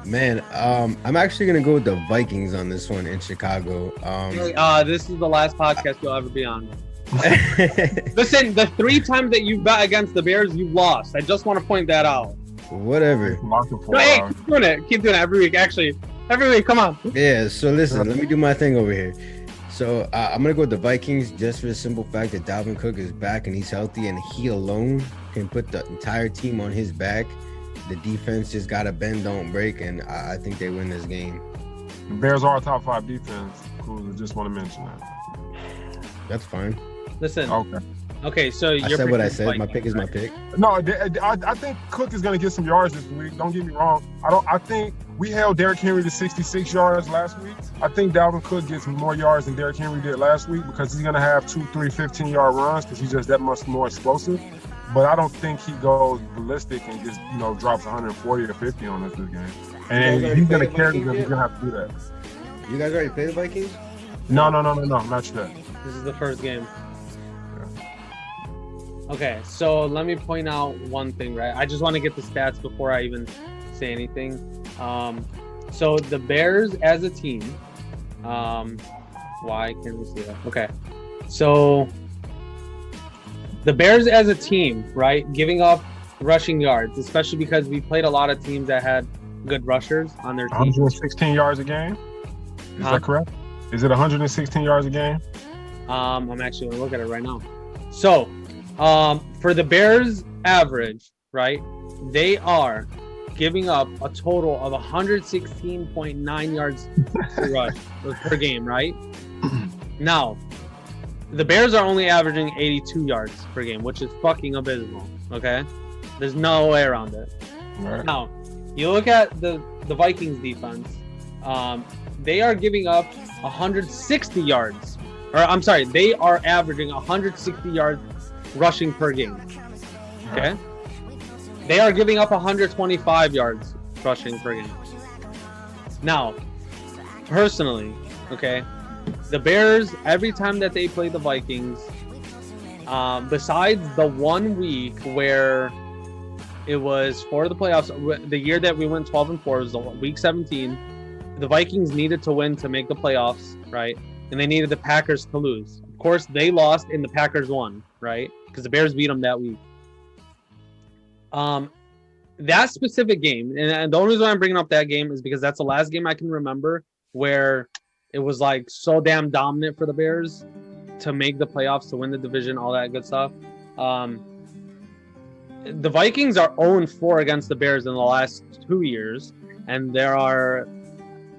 S3: Man, I'm actually gonna go with the Vikings on this one in Chicago.
S1: This is the last podcast you'll ever be on. Listen, the 3 times that you bet against the Bears, you lost. I just want to point that out.
S3: Whatever.
S1: No, hey, keep doing it. Keep doing it every week. Actually, every week. Come on.
S3: Yeah. So listen, let me do my thing over here. So I'm gonna go with the Vikings just for the simple fact that Dalvin Cook is back and he's healthy, and he alone can put the entire team on his back. The defense just gotta bend, don't break, and I think they win this game.
S2: The Bears are a top 5 defense. Cool. I just want to mention that.
S3: That's fine.
S1: Listen.
S2: Okay.
S1: So
S3: I said what I said. My pick is my pick.
S2: No, I think Cook is going to get some yards this week. Don't get me wrong. I think we held Derrick Henry to 66 yards last week. I think Dalvin Cook gets more yards than Derrick Henry did last week because he's going to have 2, 3, 15-yard runs because he's just that much more explosive. But I don't think he goes ballistic and just, drops 140 or 50 on us this game. And he's going to carry them. He's going to have to do that.
S3: You guys already played the Vikings?
S2: No, not yet.
S1: This is the first game. Okay, so let me point out one thing, right? I just want to get the stats before I even say anything. So the Bears as a team, why can't we see that? Okay, so the Bears as a team, right, giving up rushing yards, especially because we played a lot of teams that had good rushers on their team.
S2: 116 yards a game? Is that correct? Is it 116 yards a game?
S1: I'm actually going to look at it right now. So, for the Bears average, right, they are giving up a total of 116.9 yards per rush per game, right? Now, the Bears are only averaging 82 yards per game, which is fucking abysmal, okay? There's no way around it.
S2: Right.
S1: Now, you look at the Vikings defense, they are giving up 160 yards. Or, I'm sorry, they are averaging 160 yards rushing per game. Okay? They are giving up 125 yards rushing per game. Now, personally, okay, the Bears, every time that they play the Vikings, besides the 1 week where it was for the playoffs, the year that we went 12-4 was week 17, the Vikings needed to win to make the playoffs, right? And they needed the Packers to lose. Of course, they lost and the Packers won, right? Because the Bears beat them that week. That specific game, and the only reason I'm bringing up that game is because that's the last game I can remember where it was like so damn dominant for the Bears to make the playoffs, to win the division, all that good stuff. The Vikings are 0-4 against the Bears in the last 2 years, and there are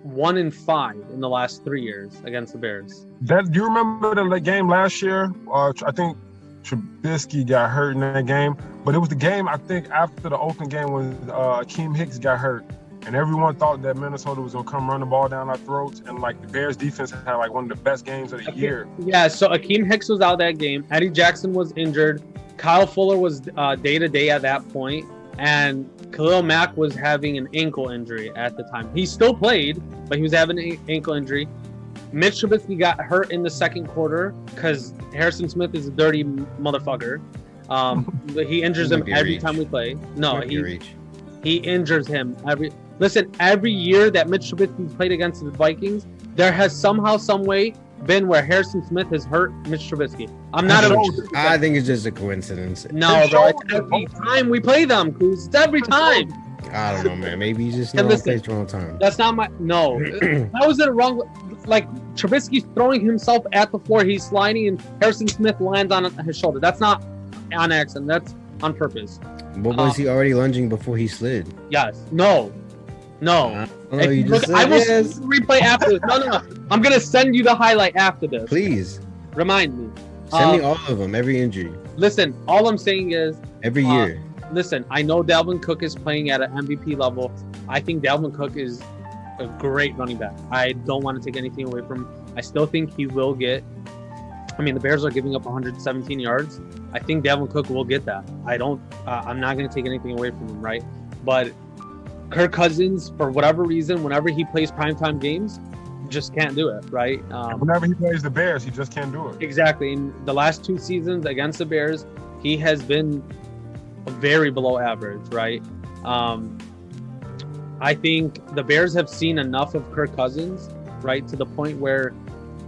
S1: 1-5 in the last 3 years against the Bears.
S2: Do you remember the game last year? I think Trubisky got hurt in that game, but it was the game, I think, after the Oakland game when Akeem Hicks got hurt, and everyone thought that Minnesota was going to come run the ball down our throats, and like the Bears defense had like one of the best games of the year. Yeah,
S1: so Akeem Hicks was out that game. Eddie Jackson was injured. Kyle Fuller was day-to-day at that point, and Khalil Mack was having an ankle injury at the time. He still played, but he was having an ankle injury. Mitch Trubisky got hurt in the second quarter because Harrison Smith is a dirty motherfucker. He injures him every time we play. No, he injures him every year that Mitch Trubisky played against the Vikings. There has somehow, some way been where Harrison Smith has hurt Mitch Trubisky.
S3: I think it's just a coincidence.
S1: No, bro, it's every time we play them, Cruz. It's every time.
S3: I don't know, man. Maybe he's just in the wrong place, wrong time.
S1: That's not my... No. How is it wrong? Like, Trubisky's throwing himself at the floor. He's sliding, and Harrison Smith lands on his shoulder. That's not on accident. That's on purpose.
S3: But was he already lunging before he slid?
S1: Yes. No.
S3: I will
S1: replay after this. No. I'm going to send you the highlight after this.
S3: Please.
S1: Remind me.
S3: Send me all of them, every injury.
S1: Listen, all I'm saying is...
S3: Every year.
S1: Listen, I know Dalvin Cook is playing at an MVP level. I think Dalvin Cook is a great running back. I don't want to take anything away from him. I still think he will get... I mean, the Bears are giving up 117 yards. I think Dalvin Cook will get that. I'm not going to take anything away from him, right? But Kirk Cousins, for whatever reason, whenever he plays primetime games, just can't do it, right?
S2: Whenever he plays the Bears, he just can't do it.
S1: Exactly. In the last 2 seasons against the Bears, he has been very below average, right? I think the Bears have seen enough of Kirk Cousins, right, to the point where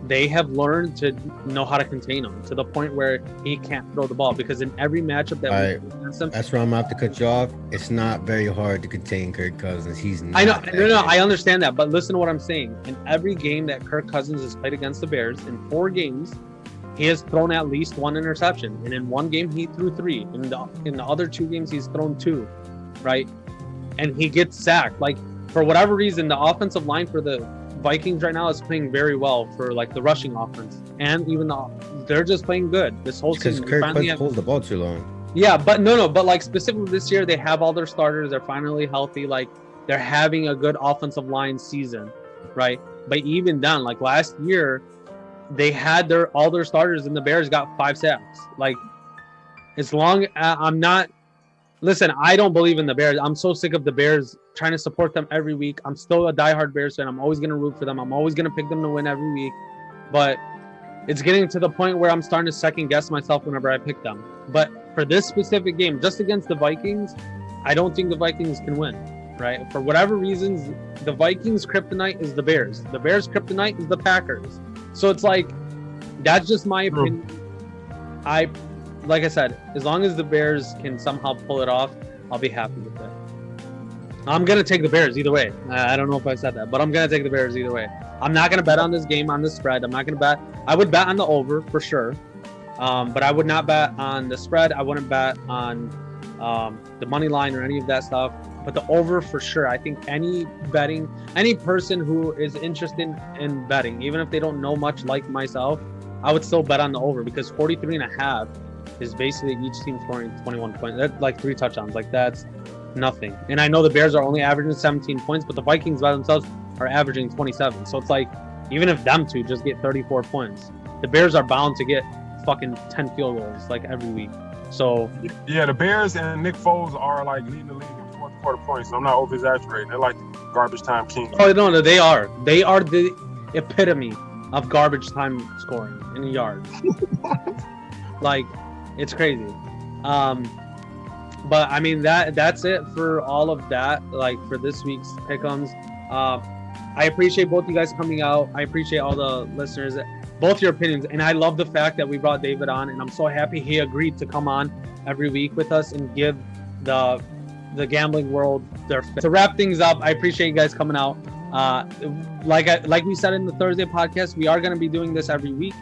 S1: they have learned to know how to contain him, to the point where he can't throw the ball. Because in every matchup that we play against him,
S3: that's where I'm gonna have to cut you off. It's not very hard to contain Kirk Cousins. He's not.
S1: I know, no, I understand that, but listen to what I'm saying. In every game that Kirk Cousins has played against the Bears, in 4 games, he has thrown at least 1 interception, and in 1 game he threw 3. In the other 2 games he's thrown 2, right? And he gets sacked. Like, for whatever reason, the offensive line for the Vikings right now is playing very well for like the rushing offense, and even they're just playing good this whole season.
S3: Because Kirk Cousins holds the ball too long.
S1: Yeah, but no, but like specifically this year, they have all their starters. They're finally healthy. Like, they're having a good offensive line season, right? But even then, like last year, they had all their starters, and the Bears got 5 sacks. Like, as long I'm not. Listen, I don't believe in the Bears. I'm so sick of the Bears trying to support them every week. I'm still a diehard Bears fan. I'm always going to root for them. I'm always going to pick them to win every week. But it's getting to the point where I'm starting to second guess myself whenever I pick them. But for this specific game, just against the Vikings, I don't think the Vikings can win, right? For whatever reasons, the Vikings' kryptonite is the Bears. The Bears' kryptonite is the Packers. So it's like, that's just my opinion. Like I said, as long as the Bears can somehow pull it off, I'll be happy with it. I'm going to take the Bears either way. I don't know if I said that, but I'm going to take the Bears either way. I'm not going to bet on this game on the spread. I'm not going to bet. I would bet on the over for sure, but I would not bet on the spread. I wouldn't bet on the money line or any of that stuff. But the over for sure. I think any person who is interested in betting, even if they don't know much like myself, I would still bet on the over, because 43.5 is basically each team scoring 21 points. That's like 3 touchdowns. Like, that's nothing. And I know the Bears are only averaging 17 points, but the Vikings by themselves are averaging 27. So it's like, even if them two just get 34 points, the Bears are bound to get fucking 10 field goals like every week. So
S2: yeah, the Bears and Nick Foles are like leading the league in fourth quarter points. So I'm not over exaggerating. They're like the garbage time king.
S1: Oh no, they are. They are the epitome of garbage time scoring in yards. Like, it's crazy. But I mean, that's it for all of that. Like, for this week's pick'ems. I appreciate both you guys coming out. I appreciate all the listeners, both your opinions, and I love the fact that we brought David on, and I'm so happy he agreed to come on every week with us and give the gambling world their. To wrap things up, I appreciate you guys coming out. Like we said in the Thursday podcast, we are going to be doing this every week.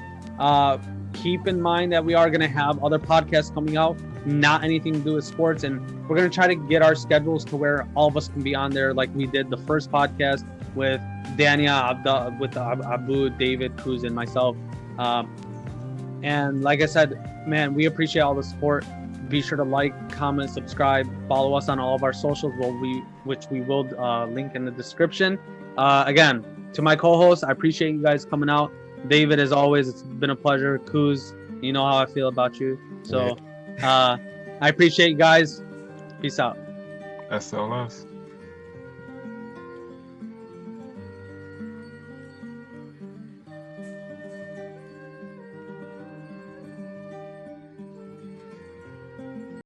S1: Keep in mind that we are going to have other podcasts coming out, not anything to do with sports, and we're going to try to get our schedules to where all of us can be on there, like we did the first podcast with Dania, with Abu, David, Ciuz, and myself. And like I said, man, we appreciate all the support. Be sure to like, comment, subscribe, follow us on all of our socials, which we will link in the description. Again, to my co-hosts, I appreciate you guys coming out. David, as always, it's been a pleasure. Ciuz, you know how I feel about you. So I appreciate you guys. Peace out.
S2: SLS.